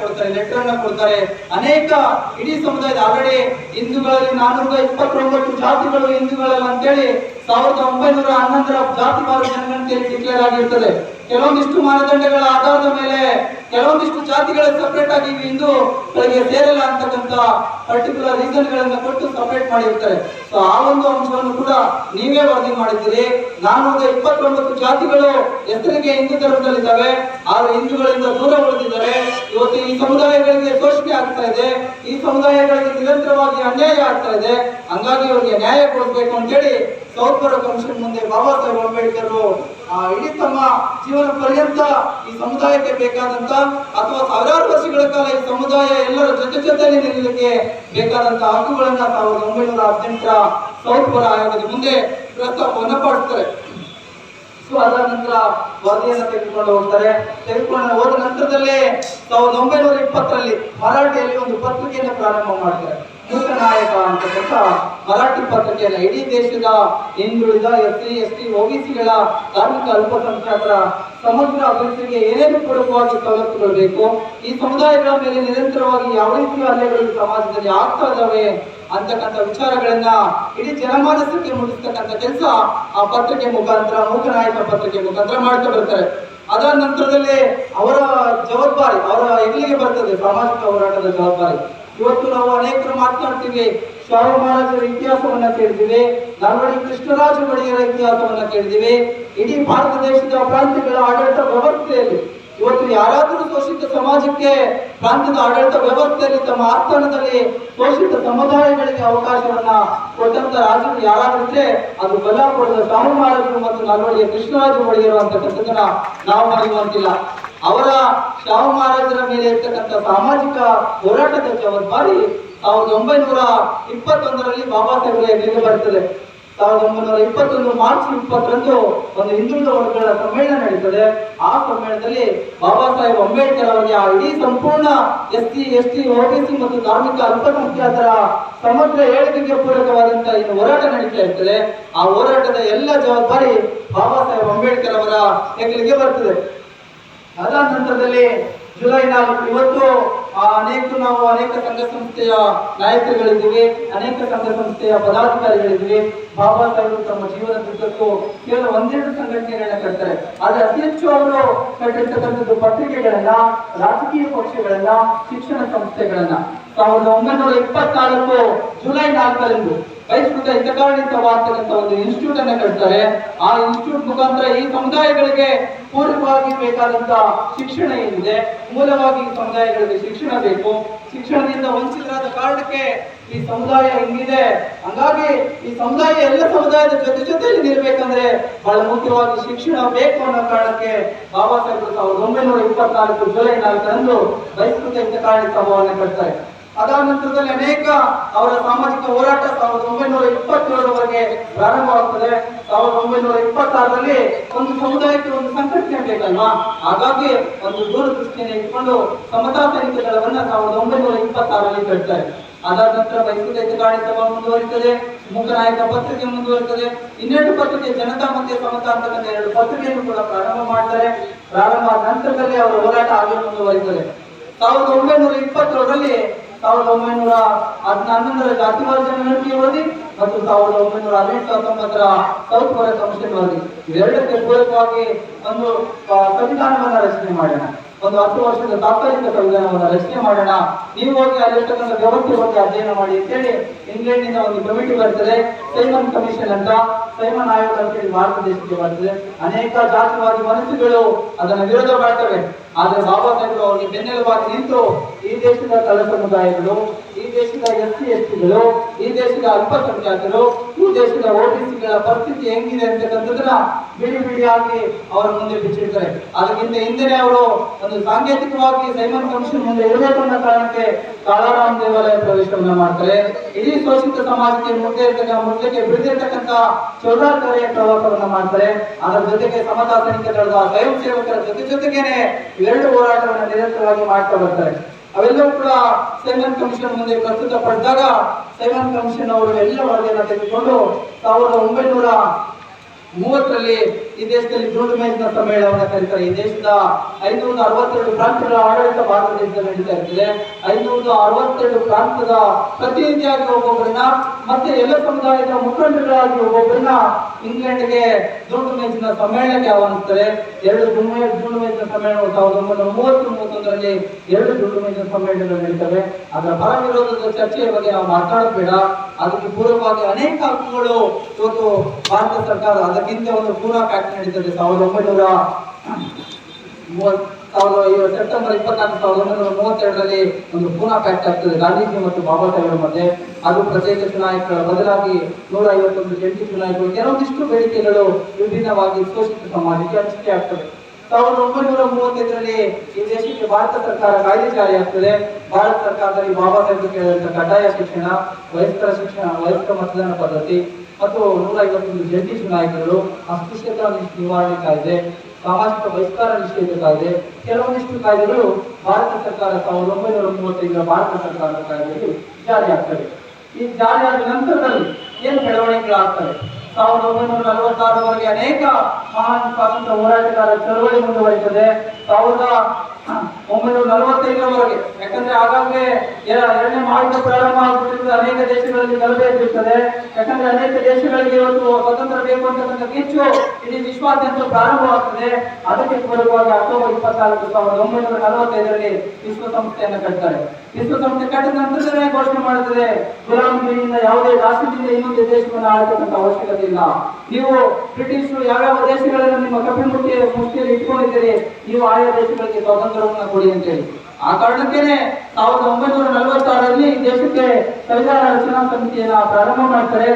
ಕೊಡ್ತಾರೆ. ಅನೇಕ ಇಡೀ ಸಮುದಾಯದ ಆಲ್ರೆಡಿ ಹಿಂದೂಗಳಲ್ಲಿ 429 ಜಾತಿಗಳು ಹಿಂದೂಗಳಲ್ಲ ಅಂತೇಳಿ 1911ರ ಜಾತಿವಾರು ಜನಗಣತಿಯಲ್ಲಿ ಡಿಕ್ಲೇರ್ ಆಗಿರ್ತದೆ. ಕೆಲವೊಂದಿಷ್ಟು ಮಾನದಂಡಗಳ ಆಧಾರದ ಮೇಲೆ ಕೆಲವೊಂದಿಷ್ಟು ಜಾತಿಗಳ ಸಪರೇಟ್ ಆಗಿ ಹಿಂದೂಗಳಿಗೆ ಸೇರಲ್ಲ ಅಂತಕ್ಕಂಥ ಪರ್ಟಿಕ್ಯುಲರ್ ರೀಸನ್ ಗಳನ್ನ ಕೊಟ್ಟು ಸಪರೇಟ್ ಮಾಡಿರ್ತಾರೆ. ಆ ಒಂದು ಅಂಶವನ್ನು ಕೂಡ ನೀವೇ ವರದಿ ಮಾಡಿದ್ದೀರಿ. 429 ಜಾತಿಗಳು ಹೆಸರಿಗೆ ಹಿಂದೂ ಧರ್ಮದಲ್ಲಿದ್ದಾವೆ, ಆದ್ರೆ ಹಿಂದೂಗಳಿಂದ ದೂರ ಉಳಿದಿದ್ದಾರೆ. ಇವತ್ತು ಈ ಸಮುದಾಯಗಳಿಗೆ ಶೋಷಣೆ ಆಗ್ತಾ ಇದೆ, ಈ ಸಮುದಾಯಗಳಿಗೆ ನಿರಂತರವಾಗಿ ಅನ್ಯಾಯ ಆಗ್ತಾ ಇದೆ. ಹಂಗಾಗಿ ಅವರಿಗೆ ನ್ಯಾಯ ಕೊಡಬೇಕು ಅಂತೇಳಿ ಸೌತ್ ಬರೋ ಕಮಿಷನ್ ಮುಂದೆ ಬಾಬಾ ಸಾಹೇಬ್ ಅಂಬೇಡ್ಕರ್ ಇಡೀ ತಮ್ಮ ಜೀವನ ಪರ್ಯಂತ ಈ ಸಮುದಾಯಕ್ಕೆ ಬೇಕಾದಂತ ಅಥವಾ ಸಾವಿರಾರು ವರ್ಷಗಳ ಕಾಲ ಈ ಸಮುದಾಯ ಎಲ್ಲರ ಜೊತೆಯಲ್ಲಿ ನಿಲ್ಲಲಿಕ್ಕೆ ಬೇಕಾದಂತ ಹಕ್ಕುಗಳನ್ನ 1918ರ ಸೌತ್ ಬರೋ ಆಯೋಗದ ಮುಂದೆ ಪ್ರಸ್ತಾಪವನ್ನು ಪಡಿಸ್ತಾರೆ. ಅದರ ನಂತರ ವರದಿಯನ್ನು ತೆಗೆದುಕೊಂಡು ಹೋಗ್ತಾರೆ. ತೆಗೆದುಕೊಂಡು ಹೋದ ನಂತರದಲ್ಲೇ 1920ರಲ್ಲಿ ಮರಾಠಿಯಲ್ಲಿ ಒಂದು ಪತ್ರಿಕೆಯನ್ನು ಪ್ರಾರಂಭ ಮಾಡ್ತಾರೆ. ಮೂಕ ನಾಯಕ ಅಂತಕ್ಕಂಥ ಮರಾಠಿ ಪತ್ರಿಕೆಯನ್ನ ಇಡೀ ದೇಶದ ಹಿಂದುಳಿದ SC ST OBCಗಳ ಧಾರ್ಮಿಕ ಅಲ್ಪಸಂಖ್ಯಾತರ ಸಮಗ್ರ ಅಭಿವೃದ್ಧಿಗೆ ಏನೇನು ಪೂರಕವಾಗಿ ಸವಲತ್ತುಗಳು ಬೇಕು, ಈ ಸಮುದಾಯಗಳ ಮೇಲೆ ನಿರಂತರವಾಗಿ ಯಾವ ರೀತಿಯ ಹಲ್ಲೆಗಳು ಸಮಾಜದಲ್ಲಿ ಆಗ್ತಾ ಇದಾವೆ ಅಂತಕ್ಕಂಥ ವಿಚಾರಗಳನ್ನ ಇಡೀ ಜನಮಾನಸಕ್ಕೆ ಮುಟ್ಟಿಸ್ತಕ್ಕಂಥ ಕೆಲಸ ಆ ಪತ್ರಿಕೆ ಮುಖಾಂತರ, ಮೂಕನಾಯಕ ಪತ್ರಿಕೆ ಮುಖಾಂತರ ಮಾಡ್ತಾ ಬರ್ತಾರೆ. ಅದರ ನಂತರದಲ್ಲಿ ಅವರ ಜವಾಬ್ದಾರಿ ಅವರ ಹೆಗಲಿಗೆ ಬರ್ತದೆ, ಸಾಮಾಜಿಕ ಹೋರಾಟದ ಜವಾಬ್ದಾರಿ. ಇವತ್ತು ನಾವು ಅನೇಕರು ಮಾತನಾಡ್ತೀವಿ, ಶಾಹು ಮಹಾರಾಜರ ಇತಿಹಾಸವನ್ನ ಕೇಳಿದಿವಿ, ನಾಲ್ವಡಿ ಕೃಷ್ಣರಾಜ ಒಡೆಯರ ಇತಿಹಾಸವನ್ನ ಕೇಳಿದಿವಿ. ಇಡೀ ಭಾರತ ದೇಶದ ಪ್ರಾಂತ್ಯಗಳ ಆಡಳಿತ ವ್ಯವಸ್ಥೆಯಲ್ಲಿ ಇವತ್ತು ಯಾರಾದರೂ ಶೋಷಿತ ಸಮಾಜಕ್ಕೆ ಪ್ರಾಂತ್ಯದ ಆಡಳಿತ ವ್ಯವಸ್ಥೆಯಲ್ಲಿ ತಮ್ಮ ಆಸ್ಥಾನದಲ್ಲಿ ಶೋಷಿತ ಸಮುದಾಯಗಳಿಗೆ ಅವಕಾಶವನ್ನ ಕೊಟ್ಟಂತ ರಾಜರು ಯಾರಾದ್ರೂ ಇದ್ರೆ ಅದು ಕೊಲ್ಲಾಪುರದ ಶಾಹು ಮಹಾರಾಜರು ಮತ್ತು ನಾಲ್ವಡಿಯ ಕೃಷ್ಣರಾಜ ಒಡೆಯರು ಅಂತಕ್ಕಂಥದ್ದನ್ನ ನಾವು ಮರೆಯುವಂತಿಲ್ಲ. ಅವರ ಶಾಹು ಮಹಾರಾಜರ ಮೇಲೆ ಇರ್ತಕ್ಕಂಥ ಸಾಮಾಜಿಕ ಹೋರಾಟದ ಜವಾಬ್ದಾರಿ 1921ರಲ್ಲಿ ಬಾಬಾ ಸಾಹೇಬರ ಹೆಗಲಿಗೆ ಬರ್ತದೆ. 1921 ಮಾರ್ಚ್ 20ರಂದು ಒಂದು ಹಿಂದುಳಿದ ವರ್ಗಗಳ ಸಮ್ಮೇಳನ ನಡೀತದೆ. ಆ ಸಮ್ಮೇಳನದಲ್ಲಿ ಬಾಬಾ ಸಾಹೇಬ್ ಅಂಬೇಡ್ಕರ್ ಅವರಿಗೆ ಆ ಇಡೀ ಸಂಪೂರ್ಣ SC ST OBC ಮತ್ತು ಧಾರ್ಮಿಕ ಅಲ್ಪಸಂಖ್ಯಾತರ ಸಮಗ್ರ ಏಳಿಗೆಗೆ ಪೂರಕವಾದಂತಹ ಇನ್ನು ಹೋರಾಟ ನಡೀತಾ ಇರ್ತದೆ. ಆ ಹೋರಾಟದ ಎಲ್ಲ ಜವಾಬ್ದಾರಿ ಬಾಬಾ ಸಾಹೇಬ್ ಅಂಬೇಡ್ಕರ್ ಅವರ ಹೆಗಲಿಗೆ ಬರ್ತದೆ. ಅದಾದ ನಂತರದಲ್ಲಿ ಜುಲೈ 4 ಇವತ್ತು ನಾವು ಅನೇಕ ಸಂಘ ಸಂಸ್ಥೆಯ ನಾಯಕರುಗಳಿದ್ದೀವಿ, ಅನೇಕ ಸಂಘ ಸಂಸ್ಥೆಯ ಪದಾಧಿಕಾರಿಗಳಿದ್ದೀವಿ. ಬಾಬಾ ಸಾಹೇಬರು ತಮ್ಮ ಜೀವನದುದ್ದಕ್ಕೂ ಕೇವಲ ಒಂದೆರಡು ಸಂಘಟನೆಗಳನ್ನ ಕಟ್ತಾರೆ, ಆದ್ರೆ ಅತಿ ಹೆಚ್ಚು ಅವರು ಕಟ್ಟಿರ್ತಕ್ಕಂಥದ್ದು ಪತ್ರಿಕೆಗಳನ್ನ, ರಾಜಕೀಯ ಪಕ್ಷಗಳನ್ನ, ಶಿಕ್ಷಣ ಸಂಸ್ಥೆಗಳನ್ನ. 1924 ಜುಲೈ 4ರಂದು ಬಹಿಷ್ಕೃತ ಹಿತಕಾರಣಿ ಸಭಾ ಅಂತಕ್ಕಂಥ ಒಂದು ಇನ್ಸ್ಟಿಟ್ಯೂಟ್ ಅನ್ನ ಕಟ್ತಾರೆ. ಆ ಇನ್ಸ್ಟಿಟ್ಯೂಟ್ ಮುಖಾಂತರ ಈ ಸಮುದಾಯಗಳಿಗೆ ಪೂರಕವಾಗಿ ಬೇಕಾದಂತ ಶಿಕ್ಷಣ ಏನಿದೆ, ಮೂಲವಾಗಿ ಈ ಸಮುದಾಯಗಳಿಗೆ ಶಿಕ್ಷಣ ಬೇಕು. ಶಿಕ್ಷಣದಿಂದ ವಂಚಿತರಾದ ಕಾರಣಕ್ಕೆ ಈ ಸಮುದಾಯ ಹಿಂಗಿದೆ. ಹಂಗಾಗಿ ಈ ಸಮುದಾಯ ಎಲ್ಲ ಸಮುದಾಯದ ಜೊತೆಯಲ್ಲಿ ನಿಲ್ಬೇಕಂದ್ರೆ ಬಹಳ ಮುಖ್ಯವಾಗಿ ಶಿಕ್ಷಣ ಬೇಕು ಅನ್ನೋ ಕಾರಣಕ್ಕೆ ಬಾಬಾ ಸಾಹೇಬರು 1924 ಜುಲೈ 4ರಂದು ಬಹಿಷ್ಕೃತ ಹಿತಕಾರಣಿ ಸಭಾವನ್ನ ಕಟ್ತಾರೆ. ಅದಾದ ನಂತರದಲ್ಲಿ ಅನೇಕ ಅವರ ಸಾಮಾಜಿಕ ಹೋರಾಟ 1927ರವರೆಗೆ ಪ್ರಾರಂಭವಾಗ್ತದೆ. 1926ರಲ್ಲಿ ಒಂದು ಸಮುದಾಯಕ್ಕೆ ಒಂದು ಸಂಘಟನೆ ಬೇಕಲ್ವಾ, ಹಾಗಾಗಿ ಒಂದು ದೂರದೃಷ್ಟಿಯನ್ನು ಇಟ್ಕೊಂಡು ಸಮತಾ ಸೈನಿಕ ದಳವನ್ನ 1926ರಲ್ಲಿ ಕಟ್ತಾರೆ. ಅದಾದ ನಂತರ ಬಹಿಷ್ಕೃತ ಹಿತಕಾರಣಿ ಸಭಾ ಮುಂದುವರಿತದೆ, ಮೂಕನಾಯಕ ಪತ್ರಿಕೆ ಮುಂದುವರಿತದೆ, ಇನ್ನೆರಡು ಪತ್ರಿಕೆ ಜನತಾ ಮತ್ತೆ ಸಮತಾ ಅಂತಕ್ಕಂಥ 2 ಪತ್ರಿಕೆಯನ್ನು ಕೂಡ ಪ್ರಾರಂಭ ಮಾಡ್ತಾರೆ. ಪ್ರಾರಂಭ ಆದ ನಂತರದಲ್ಲಿ ಅವರ ಹೋರಾಟ ಹಾಗೆ ಮುಂದುವರಿತದೆ. 1927ರಲ್ಲಿ 1911ರ ಜಾತಿವಾದ ಜನಗಣತಿ ವರದಿ ಮತ್ತು 1918-19ರ ಸೌತ್ ಕೊರಿಯಾ ಕಮಿಷನ್ ವರದಿ, ಇವೆರಡಕ್ಕೆ ಪೂರಕವಾಗಿ ಒಂದು ಸಂವಿಧಾನವನ್ನ ರಚನೆ ಮಾಡೋಣ, ಒಂದು 10 ವರ್ಷದ ತಾತ್ಕಾಲಿಕ ಸಂವಿಧಾನವನ್ನ ರಚನೆ ಮಾಡೋಣ, ನೀವು ಹೋಗಿ ಅಲ್ಲಿರ್ತಕ್ಕಂಥ ವ್ಯವಸ್ಥೆ ಬಗ್ಗೆ ಅಧ್ಯಯನ ಮಾಡಿ ಅಂತೇಳಿ ಇಂಗ್ಲೆಂಡಿನ ಒಂದು ಕಮಿಟಿ ಬರ್ತದೆ, ಸೈಮನ್ ಕಮಿಷನ್ ಅಂತ, ಸೈಮನ್ ಆಯೋಗ ಅಂತೇಳಿ ಭಾರತ ದೇಶಕ್ಕೆ ಬರ್ತದೆ. ಅನೇಕ ಜಾತಿವಾದಿ ಮನಸ್ಸುಗಳು ಅದನ್ನ ವಿರೋಧ ಮಾಡ್ತವೆ. ಆದ್ರೆ ಬಾಬಾ ಸಾಹೇಬರು ಅವರಿಗೆ ಬೆನ್ನೆಲುಬಾಗಿ ನಿಂತು ಈ ದೇಶದ ತಳ ಸಮುದಾಯಗಳು, ಈ ದೇಶದ SC STಗಳು, ಈ ದೇಶದ ಅಲ್ಪಸಂಖ್ಯಾತರು, ಈ ದೇಶದ OBCಗಳ ಪರಿಸ್ಥಿತಿ ಹೆಂಗಿದೆ ಅಂತಕ್ಕಂಥದ್ದನ್ನ ಬಿಡಿ ಬಿಡಿಯಾಗಿ ಅವರ ಮುಂದೆ ಬಿಚ್ಚಿಡ್ತಾರೆ. ಅದಕ್ಕಿಂತ ಹಿಂದೆ ಅವರು ಒಂದು ಸಾಂಕೇತಿಕವಾಗಿ ಸೈಮನ್ ಕಮಿಷನ್ ಮುಂದೆ ಇರಬೇಕು ಅನ್ನೋ ಕಾರಣಕ್ಕೆ ಕಾಳಾರಾಮ್ ದೇವಾಲಯ ಪ್ರವೇಶವನ್ನ ಮಾಡ್ತಾರೆ. ಇಡೀ ಶೋಷಿತ ಸಮಾಜಕ್ಕೆ ಮುದ್ದಕ್ಕೆ ಬಿಡಿದಿರ್ತಕ್ಕಂಥ ಚೌದಾರ್ಕರೆಯ ಪ್ರವಾಸವನ್ನ ಮಾಡ್ತಾರೆ. ಅದರ ಜೊತೆಗೆ ಸಮತಾ ಸೈನಿಕ ದಳದ ಸ್ವಯಂ ಸೇವಕರ ಜೊತೆಗೇನೆ ಇವೆರಡು ಹೋರಾಟವನ್ನ ನಿರಂತರವಾಗಿ ಮಾಡ್ತಾ ಬರ್ತಾರೆ. ಅವೆಲ್ಲವೂ ಕೂಡ ಸೈಮನ್ ಕಮಿಷನ್ ಮುಂದೆ ಪ್ರಸ್ತುತಪಡಿಸಿದಾಗ ಸೈಮನ್ ಕಮಿಷನ್ ಅವರು ಎಲ್ಲ ವರದಿಯನ್ನು ತೆಗೆದುಕೊಂಡು 1930ರಲ್ಲಿ ಈ ದೇಶದಲ್ಲಿ ದುಂಡು ಮೇಜಿನ ಸಮ್ಮೇಳನವನ್ನ ಕರೀತಾರೆ. ಈ ದೇಶದ 562 ಪ್ರಾಂತ್ಯಗಳ ಆಡಳಿತ ಭಾರತ ದೇಶದಲ್ಲಿ ನಡೀತಾ ಇರ್ತದೆ. 562 ಪ್ರಾಂತ್ಯದ ಪ್ರತಿನಿಧಿಯಾಗಿ ಒಬ್ಬೊಬ್ಬರನ್ನ ಮತ್ತೆ ಎಲ್ಲ ಸಮುದಾಯದ ಮುಖಂಡರಾಗಿ ಒಬ್ಬೊಬ್ಬರನ್ನ ಇಂಗ್ಲೆಂಡ್ಗೆ ದುಂಡು ಮೇಜಿನ ಸಮ್ಮೇಳನಕ್ಕೆ ಆಹ್ವಾನಿಸ್ತಾರೆ. 2 ದುಂಡು ಮೇಜಿನ ಸಮ್ಮೇಳನ 1930-31ರಲ್ಲಿ 2 ದುಂಡು ಮೇಜಿನ ಸಮ್ಮೇಳನಗಳು ನಡೀತವೆ. ಅದರ ಪರ ವಿರೋಧದ ಚರ್ಚೆಯ ಬಗ್ಗೆ ನಾವು ಮಾತಾಡೋದು ಬೇಡ. ಅದಕ್ಕೆ ಪೂರ್ವವಾಗಿ ಅನೇಕ ಹಕ್ಕುಗಳು ಇವತ್ತು ಭಾರತ ಸರ್ಕಾರ, ಅದಕ್ಕಿಂತ ಒಂದು ಪೂನಾ ಪ್ಯಾಕ್ಟ್ ನಡೀತದೆ ಸೆಪ್ಟೆಂಬರ್ 24, 1932ರಲ್ಲಿ ಒಂದು ಪೂನಾ ಪ್ಯಾಕ್ಟ್ ಆಗ್ತದೆ ಗಾಂಧೀಜಿ ಮತ್ತು ಬಾಬಾ ಸಾಹೇಬರ ಮಧ್ಯೆ. ಅದು ಪ್ರತ್ಯೇಕ ಚುನಾಯಿತರ ಬದಲಾಗಿ 151 ಜಂಟಿ ಚುನಾಯಿತರು, ಕೆಲವೊಂದಿಷ್ಟು ಬೇಡಿಕೆಗಳು ವಿಭಿನ್ನವಾಗಿ ಶೋಷಿತ ಸಮಾಜಕ್ಕೆ ಹಂಚಿಕೆ ಆಗ್ತದೆ. 1935ರಲ್ಲಿ ಈ ದೇಶಕ್ಕೆ ಭಾರತ ಸರ್ಕಾರ ಕಾಯ್ದೆ ಜಾರಿಯಾಗ್ತದೆ. ಭಾರತ ಸರ್ಕಾರದಲ್ಲಿ ಬಾಬಾ ಸಾಹೇಬರು ಕೇಳಿದಂತ ಕಡ್ಡಾಯ ಶಿಕ್ಷಣ, ವಯಸ್ಕರ ಶಿಕ್ಷಣ, ವಯಸ್ಕ ಮತದಾನ ಪದ್ಧತಿ ಮತ್ತು 151 ಜಂಟಿ ಚುನಾಯಿತರು, ಅಸ್ಪೃಶ್ಯತಾ ನಿವಾರಣೆ ಕಾಯ್ದೆ, ಸಾಮಾಜಿಕ ಬಹಿಷ್ಕಾರ ನಿಷೇಧ ಕಾಯ್ದೆ, ಕೆಲವೊಂದಿಷ್ಟು ಕಾಯ್ದೆಗಳು ಭಾರತ ಸರ್ಕಾರ 1935ರ ಭಾರತ ಸರ್ಕಾರದ ಕಾಯ್ದೆಗಳು ಜಾರಿಯಾಗ್ತವೆ. ಈ ಜಾರಿಯಾದ ನಂತರದಲ್ಲಿ ಏನು ಬೆಳವಣಿಗೆಗಳಾಗ್ತವೆ? 1946ರವರೆಗೆ ಅನೇಕ ಮಹಾನ್ ಸ್ವಾತಂತ್ರ್ಯ ಹೋರಾಟಗಾರರ ಚಳವಳಿ ಮುಂದುವರಿತದೆ. 1945ರವರೆಗೆ, ಯಾಕಂದ್ರೆ ಆಗಾಗ್ಗೆ 2ನೇ ಮಹಾಯುದ್ಧ ಪ್ರಾರಂಭ ಆಗ್ಬಿಟ್ಟಿರ್ತದೆ, ಅನೇಕ ದೇಶಗಳಲ್ಲಿ ಗಲಭೆ ಇರ್ತದೆ. ಯಾಕಂದ್ರೆ ಅನೇಕ ದೇಶಗಳಿಗೆ ಇವತ್ತು ಸ್ವತಂತ್ರ ಬೇಕು ಅಂತಕ್ಕಂಥ ಕಿಚ್ಚು ಇಡೀ ವಿಶ್ವಾದ್ಯಂತ ಪ್ರಾರಂಭವಾಗ್ತದೆ. ಅದಕ್ಕೆ ಪೂರಕವಾಗಿ ಅಕ್ಟೋಬರ್ 24, 1945ರಲ್ಲಿ ವಿಶ್ವಸಂಸ್ಥೆಯನ್ನು ಕಟ್ತಾರೆ. ವಿಶ್ವಸಂಸ್ಥೆ ಕಟ್ಟಿದ ನಂತರದಲ್ಲೇ ಘೋಷಣೆ ಮಾಡುತ್ತದೆ, ಗುಲಾಮಗಿರಿಯಿಂದ ಯಾವುದೇ ರಾಷ್ಟ್ರದಿಂದ ಇನ್ನೊಂದು ದೇಶವನ್ನು ಆಳ್ತಕ್ಕಂಥ ಅವಶ್ಯಕತೆ ಇಲ್ಲ. ನೀವು ಬ್ರಿಟಿಷರು ಯಾವ್ಯಾವ ದೇಶಗಳನ್ನು ನಿಮ್ಮ ಮುಷ್ಟಿಯಲ್ಲಿ ಇಟ್ಕೊಂಡಿದ್ದೀರಿ, ನೀವು ಆಯಾ ದೇಶಗಳಿಗೆ ಸ್ವಾತಂತ್ರ್ಯವನ್ನು ಕೊಡಿ ಅಂತೇಳಿ. ಆ ಕಾರಣಕ್ಕೇನೆ 1946ರಲ್ಲಿ ದೇಶಕ್ಕೆ ಸಂವಿಧಾನ ರಚನಾ ಸಮಿತಿಯನ್ನ ಪ್ರಾರಂಭ ಮಾಡ್ತಾರೆ.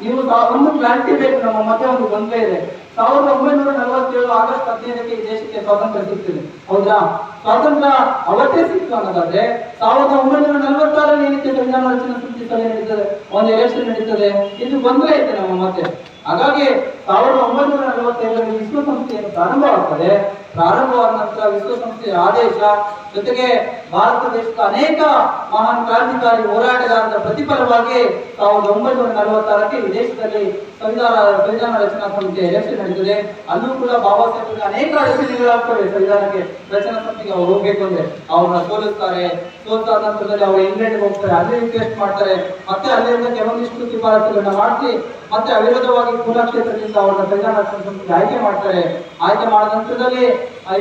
ನೀವು ಒಂದು ಕ್ಲಾರಿಟಿ ಬೇಕು, ನಮ್ಮ ಮಧ್ಯೆ ಒಂದು ಗೊಂದಲ ಇದೆ. 1947 ಆಗಸ್ಟ್ 15ಕ್ಕೆ ಈ ದೇಶಕ್ಕೆ ಸ್ವಾತಂತ್ರ್ಯ ಸಿಗ್ತದೆ. ಹೌದಾ? ಸ್ವಾತಂತ್ರ್ಯ ಅವತ್ತೇ ಸಿಕ್ತು ಅನ್ನೋದಾದ್ರೆ 1946 ಏನಕ್ಕೆ ಸಂವಿಧಾನ ರಚನಾ ಸಮಿತಿ ಸಭೆ ನಡೀತದೆ, ಒಂದು ಎಲೆಕ್ಷನ್ ನಡೀತದೆ, ಇದು ಗೊಂದಲ ಐತೆ ನಮ್ಮ ಮತ್ತೆ. ಹಾಗಾಗಿ 1945ರಲ್ಲಿ ವಿಶ್ವಸಂಸ್ಥೆಯನ್ನು ಪ್ರಾರಂಭವಾಗ್ತದೆ. ಪ್ರಾರಂಭವಾದ ನಂತರ ವಿಶ್ವಸಂಸ್ಥೆಯ ಆದೇಶ ಜೊತೆಗೆ ಭಾರತ ದೇಶದ ಅನೇಕ ಮಹಾನ್ ಕ್ರಾಂತಿಕಾರಿ ಹೋರಾಟಗಾರರ ಪ್ರತಿಫಲವಾಗಿ 1946ಕ್ಕೆ ಈ ದೇಶದಲ್ಲಿ ಸಂವಿಧಾನ ರಚನಾ ಸಮಿತಿ ಎಲೆಕ್ಷನ್ ನಡೀತದೆ. ಅಲ್ಲೂ ಕೂಡ ಬಾಬಾ ಸಾಹೇಬ್ ಅನೇಕ ಅಡಚಣೆಗಳಾಗ್ತವೆ. ಸಂವಿಧಾನಕ್ಕೆ ರಚನಾ ಸಮಿತಿಗೆ ಅವ್ರು ಹೋಗ್ಬೇಕು ಅಂದ್ರೆ ಅವ್ರನ್ನ ಸೋಲಿಸ್ತಾರೆ. ಸೋತಾದ ನಂತರದಲ್ಲಿ ಅವರು ಇಂಗ್ಲೆಂಡ್ಗೆ ಹೋಗ್ತಾರೆ, ಅಲ್ಲಿ ರಿಕ್ವೆಸ್ಟ್ ಮಾಡ್ತಾರೆ, ಮತ್ತೆ ಅಲ್ಲಿಂದ ಕೆಲವೊಂದಿಷ್ಟು ಶಿಫಾರಸುಗಳನ್ನ ಮಾಡಿಸಿ ಮತ್ತೆ ಅವಿರೋಧವಾಗಿ ಪೂನಾ ಕ್ಷೇತ್ರದಿಂದ ಅವ್ರನ್ನ ಸಂವಿಧಾನ ರಚನಾ ಸಮಿತಿಗೆ ಆಯ್ಕೆ ಮಾಡ್ತಾರೆ. ಆಯ್ಕೆ ಮಾಡಿದ ನಂತರದಲ್ಲಿ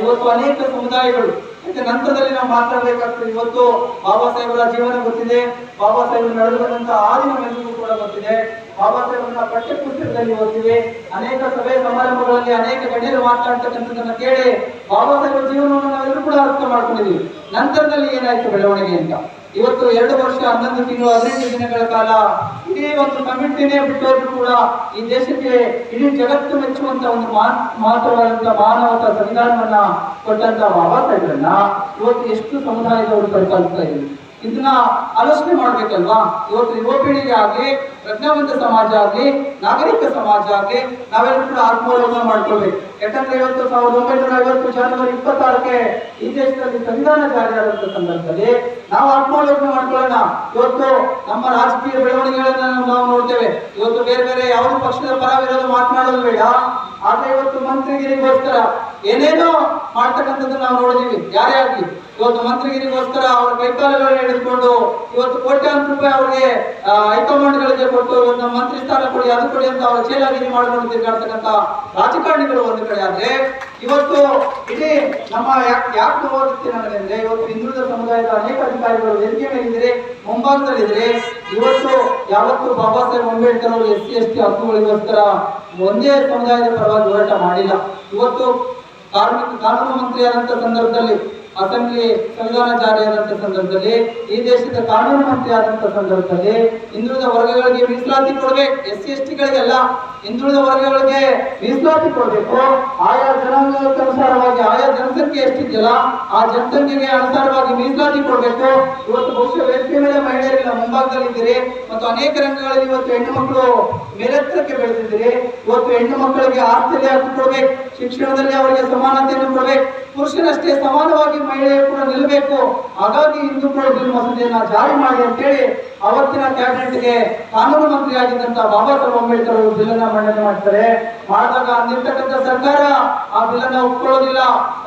ಇವತ್ತು ಅನೇಕ ಸಮುದಾಯಗಳು ಮತ್ತೆ ನಂತರದಲ್ಲಿ ನಾವು ಮಾತಾಡಬೇಕಾಗ್ತದೆ. ಇವತ್ತು ಬಾಬಾ ಸಾಹೇಬರ ಜೀವನ ಗೊತ್ತಿದೆ, ಬಾಬಾ ಸಾಹೇಬರು ನಡೆದು ಬಂದಂತಹ ಆದಿನ ಮೆಲುಗು ಕೂಡ ಗೊತ್ತಿದೆ, ಬಾಬಾ ಸಾಹೇಬರನ್ನ ಪಠ್ಯ ಪುಸ್ತಕದಲ್ಲಿ ಓದ್ತೀವಿ. ಅನೇಕ ಸಭೆ ಸಮಾರಂಭಗಳಲ್ಲಿ ಅನೇಕ ಗಣ್ಯರು ಮಾತಾಡ್ತಕ್ಕಂಥದ್ದನ್ನ ಕೇಳಿ ಬಾಬಾ ಸಾಹೇಬರ ಜೀವನವನ್ನು ನಾವೆಲ್ಲರೂ ಕೂಡ ಅರ್ಥ ಮಾಡ್ಕೊಂಡಿದ್ದೀವಿ. ನಂತರದಲ್ಲಿ ಏನಾಯ್ತು ಬೆಳವಣಿಗೆ ಅಂತ. ಇವತ್ತು 2 ವರ್ಷ 11 ತಿಂಗಳು 15 ದಿನಗಳ ಕಾಲ ಇಡೀ ಒಂದು ಕಮಿಟಿನೇ ಬಿಟ್ಟೋದ್ರು ಕೂಡ ಈ ದೇಶಕ್ಕೆ ಇಡೀ ಜಗತ್ತು ಮೆಚ್ಚುವಂತ ಒಂದು ಮಹತ್ವವಾದಂತಹ ಮಾನವತಾ ಸಂವಿಧಾನವನ್ನ ಕೊಟ್ಟಂತ ಬಾಬಾ ಸಾಹೇಬರನ್ನ ಇವತ್ತು ಎಷ್ಟು ಸಮುದಾಯದವರು ಪರಿಪಾಲಿಸ್ತಾ ಇದ್ದೀವಿ. ಇದನ್ನ ಆಲೋಚನೆ ಮಾಡ್ಬೇಕಲ್ವಾ? ಇವತ್ತು ಯುವ ಪೀಳಿಗೆ ಆಗ್ಲಿ, ಪ್ರಜ್ಞಾವಂತ ಸಮಾಜ ಆಗ್ಲಿ, ನಾಗರಿಕ ಸಮಾಜ ಆಗ್ಲಿ, ನಾವೆಲ್ಲರೂ ಕೂಡ ಆತ್ಮಾವಲೋಕನ ಮಾಡ್ಕೊಳ್ಬೇಕು. ಯಾಕಂದ್ರೆ ಇವತ್ತು 1950 ಜನವರಿ 26ಕ್ಕೆ ಈ ದೇಶದಲ್ಲಿ ಸಂವಿಧಾನ ಜಾರಿಯಾದಂತ ಸಂದರ್ಭದಲ್ಲಿ ನಾವು ಆತ್ಮಾವಲೋಕನ ಮಾಡ್ಕೊಳ್ಳೋಣ. ಇವತ್ತು ನಮ್ಮ ರಾಜಕೀಯ ಬೆಳವಣಿಗೆಗಳನ್ನ ನಾವು ನೋಡ್ತೇವೆ. ಇವತ್ತು ಬೇರೆ ಬೇರೆ ಯಾವುದೇ ಪಕ್ಷದ ಪರ ವಿರೋಧ ಮಾತನಾಡೋದು ಬೇಡ, ಆದ್ರೆ ಇವತ್ತು ಮಂತ್ರಿಗಿರಿಗೋಸ್ಕರ ಏನೇನೋ ಮಾಡ್ತಕ್ಕಂಥದ್ದನ್ನ ನಾವು ನೋಡಿದೀವಿ. ಯಾರೇ ಆಗ್ಲಿ ಇವತ್ತು ಮಂತ್ರಿಗಿರಿಗೋಸ್ಕರ ಅವ್ರ ಕೈಕಾಲುಗಳನ್ನ ಹಿಡಿದುಕೊಂಡು ಇವತ್ತು ಕೋಟ್ಯಾಂತರ ರೂಪಾಯಿ ಅವರಿಗೆ ಹೈಕಮಾಂಡ್ಗಳಿಗೆ ಕೊಟ್ಟು ನಮ್ಮ ಮಂತ್ರಿ ಸ್ಥಾನ ಕೊಡಿ, ಅದು ಕೊಡಿ ಅಂತ ಅವ್ರ ಚೇಲಾಗಿರಿ ಮಾಡ್ಕೊಂಡು ತಿರ್ಗಾಡ್ತಕ್ಕಂಥ ರಾಜಕಾರಣಿಗಳು ಒಂದು ಕಡೆ ಆದ್ರೆ, ಇವತ್ತು ಇಡೀ ನಮ್ಮ ಯಾಕೆ ನೋಡುತ್ತೆ ನನಗೆ ಇವತ್ತು ಹಿಂದುಳಿದ ಸಮುದಾಯದ ಅನೇಕ ಅಧಿಕಾರಿಗಳು ವೇದಿಕೆ ಮೇಲಿದ್ರೆ, ಮುಂಭಾಗದಲ್ಲಿದ್ರೆ, ಇವತ್ತು ಯಾವತ್ತು ಬಾಬಾ ಸಾಹೇಬ್ ಅಂಬೇಡ್ಕರ್ ಅವರು SC ST ಹಕ್ಕುಗಳಿಗೋಸ್ಕರ ಒಂದೇ ಸಮುದಾಯದ ಪರವಾಗಿ ಹೋರಾಟ ಮಾಡಿಲ್ಲ. ಇವತ್ತು ಕಾನೂನು ಮಂತ್ರಿ ಆದಂತ ಸಂದರ್ಭದಲ್ಲಿ, ಅಸೆಂಬ್ಲಿ ಸಂವಿಧಾನ ಜಾರಿಯಾದಂತ ಸಂದರ್ಭದಲ್ಲಿ, ಈ ದೇಶದ ಕಾನೂನು ಮಂತ್ರಿ ಆದಂತ ಸಂದರ್ಭದಲ್ಲಿ ಹಿಂದುಳಿದ ವರ್ಗಗಳಿಗೆ ಮೀಸಲಾತಿ ಕೊಡ್ಬೇಕು. SC ST ಗಳಿಗೆಲ್ಲ ಹಿಂದುಳಿದ ವರ್ಗಗಳಿಗೆ ಮೀಸಲಾತಿ ಕೊಡ್ಬೇಕು. ಆಯಾ ಜನಾಂಗಕ್ಕೆ ಅನುಸಾರವಾಗಿ ಆಯಾ ಜನಸಂಖ್ಯೆ ಎಷ್ಟಿದೆಯಲ್ಲ ಆ ಜನಸಂಖ್ಯೆಗೆ ಅನುಸಾರವಾಗಿ ಮೀಸಲಾತಿ ಕೊಡ್ಬೇಕು. ಇವತ್ತು ಬಹುಶಃ ವೇದಿಕೆ ಮೇಲೆ ಮಹಿಳೆಯರಿಲ್ಲ, ಮುಂಭಾಗದಲ್ಲಿದ್ದೀರಿ ಮತ್ತು ಅನೇಕ ರಂಗಗಳಲ್ಲಿ ಇವತ್ತು ಹೆಣ್ಣು ಮಕ್ಕಳು ಮೇಲೆತ್ತರಕ್ಕೆ ಬೆಳೆದಿದ್ದೀರಿ. ಇವತ್ತು ಹೆಣ್ಣು ಮಕ್ಕಳಿಗೆ ಆಸ್ತಿಯಲ್ಲಿ ಹಕ್ಕು ಕೊಡ್ಬೇಕು, ಶಿಕ್ಷಣದಲ್ಲಿ ಅವರಿಗೆ ಸಮಾನತೆಯನ್ನು ಕೊಡ್ಬೇಕು, ಪುರುಷನಷ್ಟೇ ಸಮಾನವಾಗಿ ಮಹಿಳೆಯರು ಕೂಡ ನಿಲ್ಲಬೇಕು. ಹಾಗಾಗಿ ಹಿಂದೂಗಳು ಬಿಲ್ ಮಸೂದೆಯನ್ನ ಜಾರಿ ಮಾಡಿ ಅಂತೇಳಿ ಅವತ್ತಿನ ಕ್ಯಾಬಿನೆಟ್ಗೆ ಕಾನೂನು ಮಂತ್ರಿ ಆಗಿದ್ದಂತ ಬಾಬಾ ಸಾಹೇಬ್ ಅಂಬೇಡ್ಕರ್ ಅವರು ಬಿಲ್ ಅನ್ನ ಮಂಡನೆ ಮಾಡ್ತಾರೆ. ಮಾಡಿದಾಗ ಅಂದಿರ್ತಕ್ಕಂಥ ಸರ್ಕಾರ ಆ ಬಿಲ್ ಅನ್ನ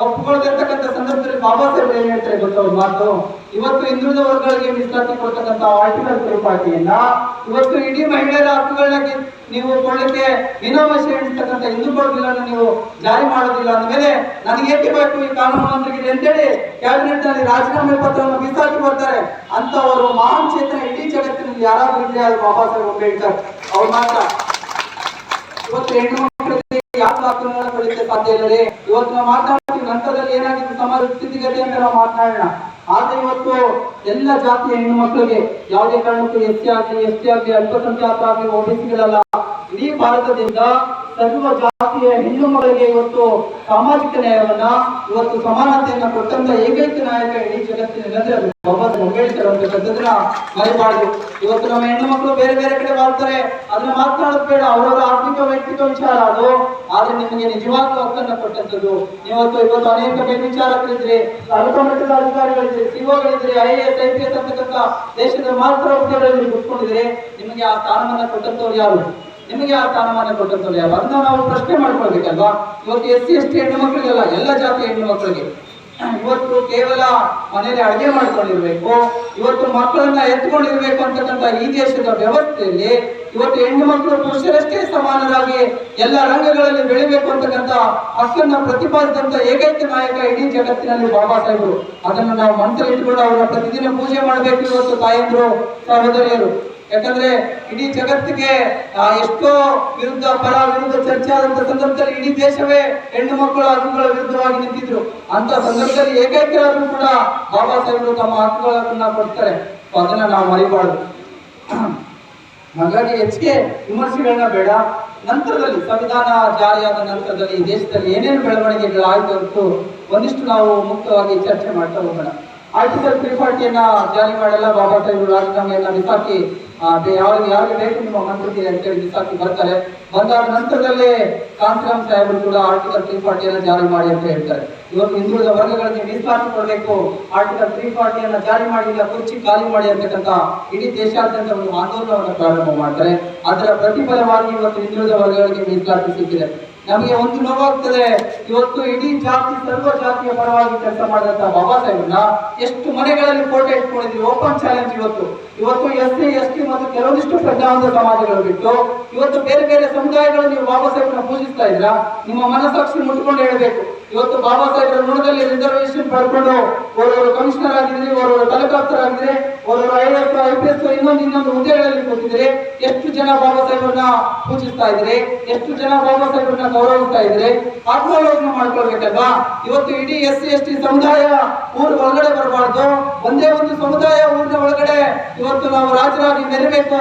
ಒಪ್ಪಿಕೊಳ್ಳದಿರ್ತಕ್ಕಂಥ ಸಂದರ್ಭದಲ್ಲಿ ಬಾಬಾ ಸಾಹೇಬ್ ಏನ್ ಹೇಳ್ತಾರೆ ಗೊತ್ತವ್ರ ಮಾತು, ಇವತ್ತು ಹಿಂದುಳಿದ ವರ್ಗಗಳಿಗೆ ಮೀಸಲಾತಿ ಕೊಡ್ತಕ್ಕಂಥ ಆರ್ಟಿಕಲ್ 3 ಪಾರ್ಟಿಯನ್ನ ಇವತ್ತು ಇಡೀ ಮಹಿಳೆಯರ ಹಕ್ಕುಗಳನ್ನ ನೀವು ಕೊಡ್ಲಿಕ್ಕೆ ವಿನಾವಶ ಎಣಿಸ್ತಕ್ಕಂಥ ಹಿಂದೂಗಳ ಬಿಲ್ ಅನ್ನು ನೀವು ಜಾರಿ ಮಾಡೋದಿಲ್ಲ ಅಂದಮೇಲೆ ನನಗೆ ಏಕೆ ಬೇಕು ಈ ಕಾನೂನು ಮಂತ್ರಿಗೆ ಅಂತೇಳಿ ಕ್ಯಾಬಿನೆಟ್ ನಲ್ಲಿ ರಾಜೀನಾಮೆ ಪತ್ರವನ್ನು ಬಿಸಾಕಿ ಬರ್ತಾರೆ. ಅಂತವರು ಮಹಾನ್ ಚೇತನ ಇಡೀ ಜಗತ್ತಿನಲ್ಲಿ ಯಾರಾದ್ರೂ ಇದ್ರೆ ಅದು ಬಾಬಾ ಸಾಹೇಬ್ ಅಂಬೇಡ್ಕರ್ ಅವ್ರು ಮಾತ್ರ. ಇವತ್ತು ಹೆಣ್ಣು ಮಕ್ಕಳಿಗೆ ಯಾವ ಹಕ್ಕುಗಳನ್ನು ಪಡೆಯಲಿಕ್ಕೆ ಸಾಧ್ಯ ಇಲ್ಲ ರೀ. ಇವತ್ತು ನಾವು ಮಾತನಾಡ್ತೀವಿ, ನಂತರದಲ್ಲಿ ಏನಾಗಿತ್ತು ಸಮಾಜ ಸ್ಥಿತಿಗತಿ ಅಂತ ನಾವು ಮಾತನಾಡೋಣ. ಆದ್ರೆ ಇವತ್ತು ಎಲ್ಲ ಜಾತಿಯ ಹೆಣ್ಣು ಮಕ್ಕಳಿಗೆ ಯಾವುದೇ ಕಾರಣಕ್ಕೂ SC ಆಗಲಿ ST ಆಗಲಿ ಅಲ್ಪಸಂಖ್ಯಾತ ಆಗಲಿ OBCಗಳಲ್ಲ, ಇಡೀ ಭಾರತದಿಂದ ಸರ್ವ ಜಾತಿಯ ಹೆಣ್ಣು ಮಕ್ಕಳಿಗೆ ಇವತ್ತು ಸಾಮಾಜಿಕ ನ್ಯಾಯವನ್ನ ಇವತ್ತು ಸಮಾನತೆಯನ್ನ ಕೊಟ್ಟಂತ ಏಕೈಕ ನಾಯಕ ಇಡೀ ಜಗತ್ತಿನಲ್ಲಿ ಅದು ಬಾಬಾ ಸಾಹೇಬ್ ಅಂಬೇಡ್ಕರ್ ಅಂತಕ್ಕಂಥದ್ದನ್ನ ಮರಿಬಾರ್ದು. ಇವತ್ತು ನಮ್ಮ ಹೆಣ್ಣು ಮಕ್ಕಳು ಬೇರೆ ಬೇರೆ ಕಡೆ ಮಾಡ್ತಾರೆ, ಅದನ್ನ ಮಾತನಾಡೋದು ಬೇಡ, ಅವರವರ ಆರ್ಥಿಕ ವೈಯಕ್ತಿಕ ವಿಚಾರ ಅದು. ಆದ್ರೆ ನಿಮಗೆ ನಿಜವಾಗ್ಲೂ ಹಕ್ಕನ್ನ ಕೊಟ್ಟಂತದ್ದು ಇವತ್ತು ಅನೇಕ ಮೇಲ್ವಿಚಾರಕರಿದ್ರಿ, ತಾಲೂಕಾ ಮಟ್ಟದ ಅಧಿಕಾರಿಗಳಿದ್ರಿ, COಗಳಿದ್ರಿ, IAS IPS ಅಂತಕ್ಕಂಥ ದೇಶದ ಮಾತ್ರ ಹುದ್ದೆಗಳಲ್ಲಿ ಕೂತ್ಕೊಂಡಿದ್ರೆ ನಿಮಗೆ ಆ ಸ್ಥಾನಮಾನ ಕೊಟ್ಟಂತವ್ರು ಯಾರು? ನಿಮಗೆ ಆ ಸ್ಥಾನಮಾನ ಕೊಟ್ಟಂತವ್ರು ಯಾರು? ಅದನ್ನ ನಾವು ಪ್ರಶ್ನೆ ಮಾಡ್ಕೊಳ್ಬೇಕಲ್ವಾ? ಇವತ್ತು SC ST ಹೆಣ್ಣು ಮಕ್ಕಳಿಗೆಲ್ಲ, ಎಲ್ಲ ಜಾತಿಯ ಹೆಣ್ಣು ಮಕ್ಕಳಿಗೆ ಇವತ್ತು ಕೇವಲ ಮನೆಯಲ್ಲಿ ಅಡುಗೆ ಮಾಡ್ಕೊಂಡಿರ್ಬೇಕು, ಇವತ್ತು ಮಕ್ಕಳನ್ನ ಎತ್ಕೊಂಡಿರ್ಬೇಕು ಅಂತಕ್ಕಂಥ ಈ ದೇಶದ ವ್ಯವಸ್ಥೆಯಲ್ಲಿ ಇವತ್ತು ಹೆಣ್ಣು ಮಕ್ಕಳು ಪುರುಷರಷ್ಟೇ ಸಮಾನರಾಗಿ ಎಲ್ಲ ರಂಗಗಳಲ್ಲಿ ಬೆಳಿಬೇಕು ಅಂತಕ್ಕಂಥ ಹಕ್ಕನ್ನ ಪ್ರತಿಪಾದಿಸಿದಂತ ಏಕೈಕ ನಾಯಕ ಇಡೀ ಜಗತ್ತಿನಲ್ಲಿ ಬಾಬಾ ಸಾಹೇಬರು. ಅದನ್ನು ನಾವು ಮನಸ್ಸಲ್ಲಿ ಇಟ್ಕೊಂಡು ಅವರ ಪ್ರತಿದಿನ ಪೂಜೆ ಮಾಡಬೇಕು ಇವತ್ತು ತಾಯಂದ್ರು, ಸಹೋದರಿಯರು. ಯಾಕಂದ್ರೆ ಇಡೀ ಜಗತ್ತಿಗೆ ಎಷ್ಟೋ ಪರ ವಿರುದ್ಧ ಚರ್ಚೆ ಆದಂತ ಸಂದರ್ಭದಲ್ಲಿ ಇಡೀ ದೇಶವೇ ಹೆಣ್ಣು ಮಕ್ಕಳ ಹಕ್ಕುಗಳ ವಿರುದ್ಧವಾಗಿ ನಿಂತಿದ್ರು. ಅಂತ ಸಂದರ್ಭದಲ್ಲಿ ಏಕೈಕರಾದ್ರೂ ಕೂಡ ಬಾಬಾ ಸಾಹೇಬರು ತಮ್ಮ ಹಕ್ಕುಗಳನ್ನ ಕೊಡ್ತಾರೆ. ಅದನ್ನ ನಾವು ಮರಿಬಾರ್ದು. ಹಾಗಾಗಿ ಹೆಚ್ಚಿಗೆ ವಿಮರ್ಶೆಗಳನ್ನ ಬೇಡ. ನಂತರದಲ್ಲಿ, ಸಂವಿಧಾನ ಜಾರಿಯಾದ ನಂತರದಲ್ಲಿ ಈ ದೇಶದಲ್ಲಿ ಏನೇನು ಬೆಳವಣಿಗೆಗಳಾಯ್ತು ಅಂತ ಒಂದಿಷ್ಟು ನಾವು ಮುಕ್ತವಾಗಿ ಚರ್ಚೆ ಮಾಡ್ತಾ ಹೋಗೋಣ. ಆರ್ಟಿಕಲ್ 340 ಜಾರಿ ಮಾಡಲ್ಲ, ಬಾಬಾ ಸಾಹೇಬರು ರಾಜೀನಾಮೆಯನ್ನ ಬಿಸಾಕಿ ಯಾರಿಗೆ ಬೇಕು ನಿಮ್ಮ ಮಂತ್ರಿ ಅಂತೇಳಿ ಬಿಸಾಕಿ ಬರ್ತಾರೆ. ಬಂದಾದ ನಂತರದಲ್ಲೇ ಕಾಂತಿರಾಮ್ ಸಾಹೇಬರು ಕೂಡ ಆರ್ಟಿಕಲ್ 340 ಜಾರಿ ಮಾಡಿ ಅಂತ ಹೇಳ್ತಾರೆ. ಇವತ್ತು ಹಿಂದುಳಿದ ವರ್ಗಗಳಿಗೆ ಮೀಸಲಾತಿ ಕೊಡಬೇಕು, ಆರ್ಟಿಕಲ್ 340 ಜಾರಿ ಮಾಡಿಲ್ಲ, ಕುರ್ಚಿ ಖಾಲಿ ಮಾಡಿ ಅಂತಕ್ಕಂಥ ಇಡೀ ದೇಶಾದ್ಯಂತ ಒಂದು ಆಂದೋಲನವನ್ನು ಪ್ರಾರಂಭ ಮಾಡ್ತಾರೆ. ಅದರ ಪ್ರತಿಫಲವಾಗಿ ಇವತ್ತು ಹಿಂದುಳಿದ ವರ್ಗಗಳಿಗೆ ಮೀಸಲಾತಿ ಸಿಕ್ಕಿದೆ. ನಮಗೆ ಒಂದು ನೋವಾಗ್ತದೆ, ಇವತ್ತು ಇಡೀ ಜಾತಿ ಸರ್ವ ಜಾತಿಯ ಪರವಾಗಿ ಕೆಲಸ ಮಾಡಿದಂತ ಬಾಬಾ ಸಾಹೇಬ್ರನ್ನ ಎಷ್ಟು ಮನೆಗಳಲ್ಲಿ ಫೋಟೋ ಇಟ್ಕೊಂಡಿದ್ವಿ. Open challenge. ಇವತ್ತು SC ST ಮತ್ತು ಕೆಲವೊಂದಿಷ್ಟು ಪ್ರಜಾವಂತ ಸಮಾಜಗಳು ಬಿಟ್ಟು ಇವತ್ತು ಬೇರೆ ಬೇರೆ ಸಮುದಾಯಗಳು ನೀವು ಬಾಬಾ ಸಾಹೇಬ್ರನ್ನ ಪೂಜಿಸ್ತಾ ಇದ್ರ, ನಿಮ್ಮ ಮನಸ್ಸಾಕ್ಷಿ ಮುಟ್ಕೊಂಡು ಹೇಳಬೇಕು. ಇವತ್ತು ಬಾಬಾ ಸಾಹೇಬ್ರ ಋಣದಲ್ಲಿ ರಿಸರ್ವೇಶನ್ ಪಡ್ಕೊಂಡು ಓರ್ವರು ಕಮಿಷನರ್ ಆಗಿದ್ರಿ, ಓರ್ವರು ಕಲೆಕ್ಟರ್ ಆಗಿದ್ರೆ, ಓರ್ವರು IAS IPS ಇನ್ನೊಂದು ಹುದ್ದೆಗಳಲ್ಲಿ ಕೂತಿದ್ರೆ, ಎಷ್ಟು ಜನ ಬಾಬಾ ಸಾಹೇಬ್ರನ್ನ ಪೂಜಿಸ್ತಾ ಇದ್ರೆ, ಎಷ್ಟು ಜನ ಬಾಬಾ ಸಾಹೇಬ್ರನ್ನ ಗೌರವಿಸ್ತಾ ಇದ್ರೆ, ಆತ್ಮಾವಲೋಕನ ಮಾಡ್ಕೊಳ್ಬೇಕಲ್ವಾ. ಇವತ್ತು ಇಡೀ SC ST ಸಮುದಾಯ ಊರ ಒಳಗಡೆ ಬರಬಾರ್ದು, ಒಂದೇ ಒಂದು ಸಮುದಾಯ ಊರಿನ ಒಳಗಡೆ ಇವತ್ತು ನಾವು ರಾಜರಾಗಿ ಮೆರಬೇಕು.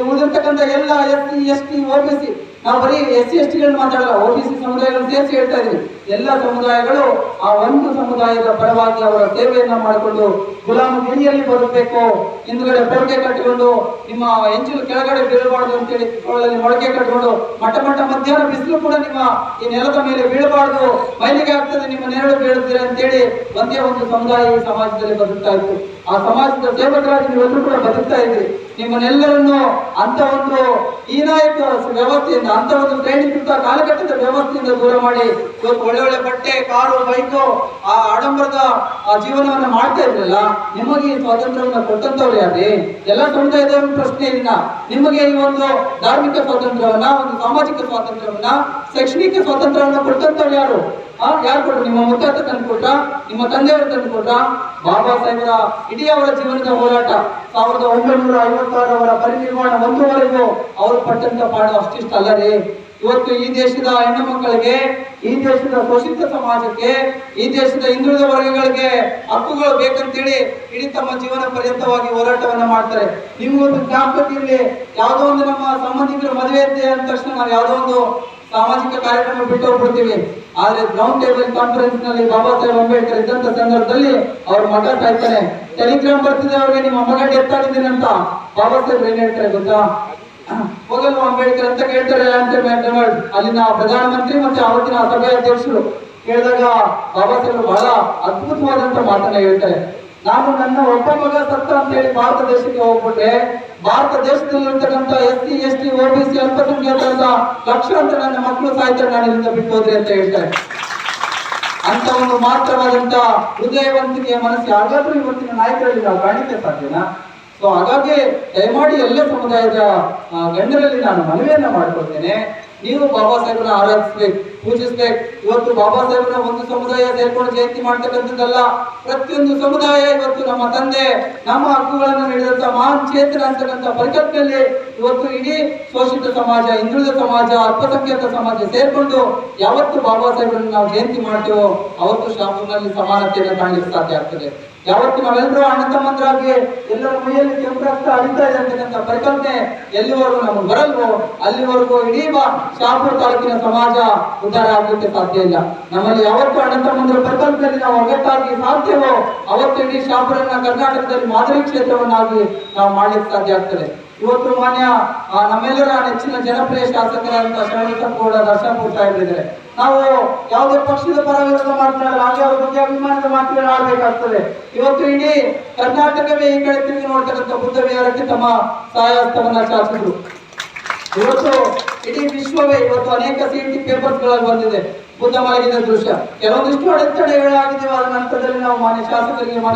ಉಳಿದಿರ್ತಕ್ಕಂಥ ಎಲ್ಲ SC ST OBC, ನಾವು ಬರೀ SC ST ಮಾತಾಡಲ್ಲ, OBC ಸಮುದಾಯಗಳು ಸೇರಿಸಿ ಹೇಳ್ತಾ ಇದ್ವಿ. ಎಲ್ಲ ಸಮುದಾಯಗಳು ಆ ಒಂದು ಸಮುದಾಯದ ಪರವಾಗಿ ಅವರ ಸೇವೆಯನ್ನ ಮಾಡಿಕೊಂಡು ಗುಲಾಮಗಿರಿಯಲ್ಲಿ ಬರಬೇಕು. ಹಿಂದುಗಡೆ ಪೊರಕೆ ಕಟ್ಟಿಕೊಂಡು ನಿಮ್ಮ ಎಂಜಲು ಕೆಳಗಡೆ ಬೀಳಬಾರ್ದು ಅಂತೇಳಿ ಮೊಳಕೆ ಕಟ್ಟಿಕೊಂಡು ಮಟ್ಟ ಮಧ್ಯಾಹ್ನ ಬಿಸಿಲು ಕೂಡ ನಿಮ್ಮ ಈ ನೆಲದ ಮೇಲೆ ಬೀಳಬಾರ್ದು, ಮೈಲಿಗೆ ಆಗ್ತದೆ ನಿಮ್ಮ ನೆರಳು ಬೀಳುತ್ತೀರ ಅಂತೇಳಿ ಒಂದೇ ಒಂದು ಸಮುದಾಯ ಈ ಸಮಾಜದಲ್ಲಿ ಬದುಕ್ತಾ ಇತ್ತು. ಆ ಸಮಾಜದ ಸೇವಕರಾಗಿ ನೀವೆಲ್ಲರೂ ಕೂಡ ಬದುಕ್ತಾ ಇದ್ರಿ. ನಿಮ್ಮನ್ನೆಲ್ಲರನ್ನು ಅಂತ ಒಂದು ಹೀನಾಯಕ ವ್ಯವಸ್ಥೆಯಿಂದ, ಅಂತ ಒಂದು ಶ್ರೇಣೀಕೃತ ಕಾಲಘಟ್ಟದ ವ್ಯವಸ್ಥೆಯಿಂದ ದೂರ ಮಾಡಿ ಇವತ್ತು ಒಳ್ಳೆ ಬಟ್ಟೆ, ಕಾರು, ಬೈಕು, ಆ ಆಡಂಬರದ ಜೀವನವನ್ನ ಮಾಡ್ತಾ ಇದ್ರಲ್ಲ, ನಿಮಗೆ ಈ ಸ್ವಾತಂತ್ರ್ಯವನ್ನು ಕೊಟ್ಟಂತವ್ರು ಯಾರೇ? ಎಲ್ಲ ಸಮುದಾಯದವರು ಪ್ರಶ್ನೆ ಇಲ್ಲ. ನಿಮಗೆ ಈ ಒಂದು ಧಾರ್ಮಿಕ ಸ್ವಾತಂತ್ರ್ಯವನ್ನ, ಒಂದು ಸಾಮಾಜಿಕ ಸ್ವಾತಂತ್ರ್ಯವನ್ನ, ಶೈಕ್ಷಣಿಕ ಸ್ವಾತಂತ್ರ್ಯವನ್ನ ಕೊಟ್ಟಂತವ್ರು ಯಾರು? ಯಾರು ಕೊಟ್ರು? ನಿಮ್ಮ ಮುತ್ತಾತ ತಂದು ಕೊಟ್ರ? ನಿಮ್ಮ ತಂದೆಯವರು ತಂದು ಕೊಟ್ರ? ಬಾಬಾ ಸಾಹೇಬರ ಇಡೀ ಅವರ ಜೀವನದ ಹೋರಾಟ 1956 ಅವರ ಪರಿನಿರ್ವಾಣ ಒಂದುವರೆಗೂ ಅವರು ಪಟ್ಟಂತ ಪಾಡು ಅಷ್ಟಿಷ್ಟ ಅಲ್ಲದೆ, ಇವತ್ತು ಈ ದೇಶದ ಹೆಣ್ಣು ಮಕ್ಕಳಿಗೆ, ಈ ದೇಶದ ಶೋಷಿತ ಸಮಾಜಕ್ಕೆ, ಈ ದೇಶದ ಹಿಂದುಳಿದ ವರ್ಗಗಳಿಗೆ ಹಕ್ಕುಗಳು ಬೇಕಂತೇಳಿ ಇಡೀ ತಮ್ಮ ಜೀವನ ಪರ್ಯಂತವಾಗಿ ಹೋರಾಟವನ್ನ ಮಾಡ್ತಾರೆ. ನಿಮ್ಗೊಂದು ಜ್ಞಾಪಕದಲ್ಲಿ ಯಾವುದೋ ಒಂದು ನಮ್ಮ ಸಂಬಂಧಿಕರು ಮದುವೆ ಅಂದ ತಕ್ಷಣ ನಾವು ಯಾವುದೋ ಒಂದು ಸಾಮಾಜಿಕ ಕಾರ್ಯಕ್ರಮ ಬಿಟ್ಟು ಹೋಗ್ಬಿಡ್ತೀವಿ. ಆದ್ರೆ ರೌಂಡ್ ಟೇಬಲ್ ಕಾನ್ಫರೆನ್ಸ್ ನಲ್ಲಿ ಬಾಬಾ ಸಾಹೇಬ್ ಅಂಬೇಡ್ಕರ್ ಇದ್ದಂತ ಸಂದರ್ಭದಲ್ಲಿ ಅವ್ರ ಮಗ ಸಾಯ್ತಾನೆ. ಟೆಲಿಗ್ರಾಮ್ ಬರ್ತಿದೆ ಅವ್ರಿಗೆ, ನಿಮ್ಮ ಮಗ ಡೆತ್ ಆಗಿದ್ದೀನಿ ಅಂತ. ಬಾಬಾ ಸಾಹೇಬ್ ಏನ್ ಹೇಳ್ತಾರೆ ಗೊತ್ತಾ? ಹೋಗಲ್ವ ಅಂಬೇಡ್ಕರ್ ಅಂತ ಕೇಳ್ತಾರೆ ಅಲ್ಲಿನ ಪ್ರಧಾನಮಂತ್ರಿ ಮತ್ತೆ ಅವತ್ತಿನ ಸಭೆಯ ಅಧ್ಯಕ್ಷರು. ಕೇಳಿದಾಗ ಬಾಬಾ ಸಾಹೇಬ್ ಬಹಳ ಅದ್ಭುತವಾದಂತ ಮಾತನ್ನ ಹೇಳ್ತಾರೆ. ನಾನು ನನ್ನ ಒಬ್ಬ ಮಗ ಸತ್ತ ಅಂತ ಹೇಳಿ ಭಾರತ ದೇಶಕ್ಕೆ ಹೋಗ್ಬಿಟ್ಟೆ, ಭಾರತ ದೇಶದಲ್ಲಿರ್ತಕ್ಕಂಥ SC ST OBC ಅಲ್ಪಸಂಖ್ಯಾತರದ ಲಕ್ಷಾಂತರ ನನ್ನ ಮಕ್ಕಳು ಸಾಯ್ತಾರೆ, ನಾನು ಇಲ್ಲಿಂದ ಬಿಟ್ಟು ಹೋದ್ರಿ ಅಂತ ಹೇಳ್ತಾರೆ. ಅಂತ ಒಂದು ಮಾತ್ರವಾದಂತ ಹೃದಯವಂತಿಕೆಯ ಮನಸ್ಸು ಯಾರಿಗಾದ್ರೂ ಇವತ್ತಿನ ನಾಯಕರಲ್ಲಿ ನಾವು ಕಾಣಲಿಕ್ಕೆ ಸಾಧ್ಯನಾ? ಸೊ ಹಾಗಾಗಿ ದಯಮಾಡಿ ಎಲ್ಲ ಸಮುದಾಯದ ಗಣ್ಯರಲ್ಲಿ ನಾನು ಮನವಿಯನ್ನ ಮಾಡ್ಕೊಳ್ತೇನೆ, ನೀವು ಬಾಬಾ ಸಾಹೇಬ್ರನ್ನ ಆರಾಧಿಸ್ಬೇಕು, ಪೂಜಿಸ್ಬೇಕು. ಇವತ್ತು ಬಾಬಾ ಸಾಹೇಬ್ರನ್ನ ಒಂದು ಸಮುದಾಯ ಸೇರ್ಕೊಂಡು ಜಯಂತಿ ಮಾಡ್ತಕ್ಕಂಥದ್ದಲ್ಲ, ಪ್ರತಿಯೊಂದು ಸಮುದಾಯ ಇವತ್ತು ನಮ್ಮ ತಂದೆ, ನಮ್ಮ ಹಕ್ಕುಗಳನ್ನು ನೀಡಿದಂತ ಮಹಾನ್ ಚೇತನ ಅಂತಕ್ಕಂಥ ಪರಿಕಲ್ಪನೆಯಲ್ಲಿ ಇವತ್ತು ಇಡೀ ಶೋಷಿತ ಸಮಾಜ, ಹಿಂದುಳಿದ ಸಮಾಜ, ಅಲ್ಪಸಂಖ್ಯಾತ ಸಮಾಜ ಸೇರ್ಕೊಂಡು ಯಾವತ್ತು ಬಾಬಾ ಸಾಹೇಬ್ರನ್ನ ನಾವು ಜಯಂತಿ ಮಾಡ್ತೀವೋ ಅವತ್ತು ಶಾಪುರ್ನಲ್ಲಿ ಸಮಾನತೆಯನ್ನು ಕಾಣಲಿಕ್ಕೆ ಸಾಧ್ಯ ಆಗ್ತದೆ. ಯಾವತ್ತು ನಾವೆಲ್ಲರೂ ಅಣ್ಣ ತಮ್ಮಂದ್ರಾಗಿ ಎಲ್ಲರ ಮೈಯಲ್ಲಿ ಕೆಂಪು ರಕ್ತ ಹರಿತಾ ಇದೆ ಅಂತಕ್ಕಂಥ ಪರಿಕಲ್ಪನೆ ಎಲ್ಲಿವರೆಗೂ ನಮಗೆ ಬರಲ್ವೋ ಅಲ್ಲಿವರೆಗೂ ಇಡೀ ಶಾಪುರ ತಾಲೂಕಿನ ಸಮಾಜ ಉದ್ಧಾರ ಆಗಲಿಕ್ಕೆ ಸಾಧ್ಯ ಇಲ್ಲ. ನಮ್ಮಲ್ಲಿ ಯಾವತ್ತು ಅಣ್ಣ ತಮ್ಮಂದ್ರ ಪರಿಕಲ್ಪನೆಯಲ್ಲಿ ನಾವು ಒಗ್ಗಟ್ಟಾಗಿ ಸಾಧ್ಯವೋ ಅವತ್ತು ಇಡೀ ಶಾಪುರನ್ನ ಕರ್ನಾಟಕದಲ್ಲಿ ಮಾದರಿ ಕ್ಷೇತ್ರವನ್ನಾಗಿ ನಾವು ಮಾಡ್ಲಿಕ್ಕೆ ಸಾಧ್ಯ ಆಗ್ತದೆ. ಇವತ್ತು ಮಾನ್ಯ ನಮ್ಮೆಲ್ಲರ ನೆಚ್ಚಿನ ಜನಪ್ರಿಯ ಶಾಸಕರಾದಂತಹ ಶರಣಬಸಪ್ಪಗೌಡ ದರ್ಶನಪುರ ಸಾಹೇಬರಿದ್ದಾರೆ. ನಾವು ಯಾವುದೇ ಪಕ್ಷದ ಪರ ವಿರೋಧ ಮಾತನಾಡಲ್ಲ, ಹಾಗೆ ಅವ್ರ ಬಗ್ಗೆ ಅಭಿಮಾನದ ಮಾತುಗಳು ಆಡಬೇಕಾಗ್ತದೆ. ಇವತ್ತು ಇಡೀ ಕರ್ನಾಟಕವೇ ಈ ಕಡೆ ತಿರುಗಿ ನೋಡ್ತಕ್ಕಂಥ ಬುದ್ಧ ವಿಹಾರಕ್ಕೆ ತಮ್ಮ ಸಹಾಯಹಸ್ತವನ್ನ ಚಾಚಿದ್ರು. ಇವತ್ತು ಇಡೀ ವಿಶ್ವವೇ ಇವತ್ತು ಅನೇಕ CET ಪೇಪರ್ಸ್ ಗಳಲ್ಲಿ ಬಂದಿದೆ ಬುದ್ಧ ಮಲಗಿದ ದೃಶ್ಯ. ಕೆಲವೊಂದಿಷ್ಟು ಅಡೆತಡೆಗಳಾಗಿದ್ದೇವೆ. ಆದ ನಂತರದಲ್ಲಿ ನಾವು ಮಾನ್ಯ ಶಾಸಕರಿಗೆ ಮನವಿ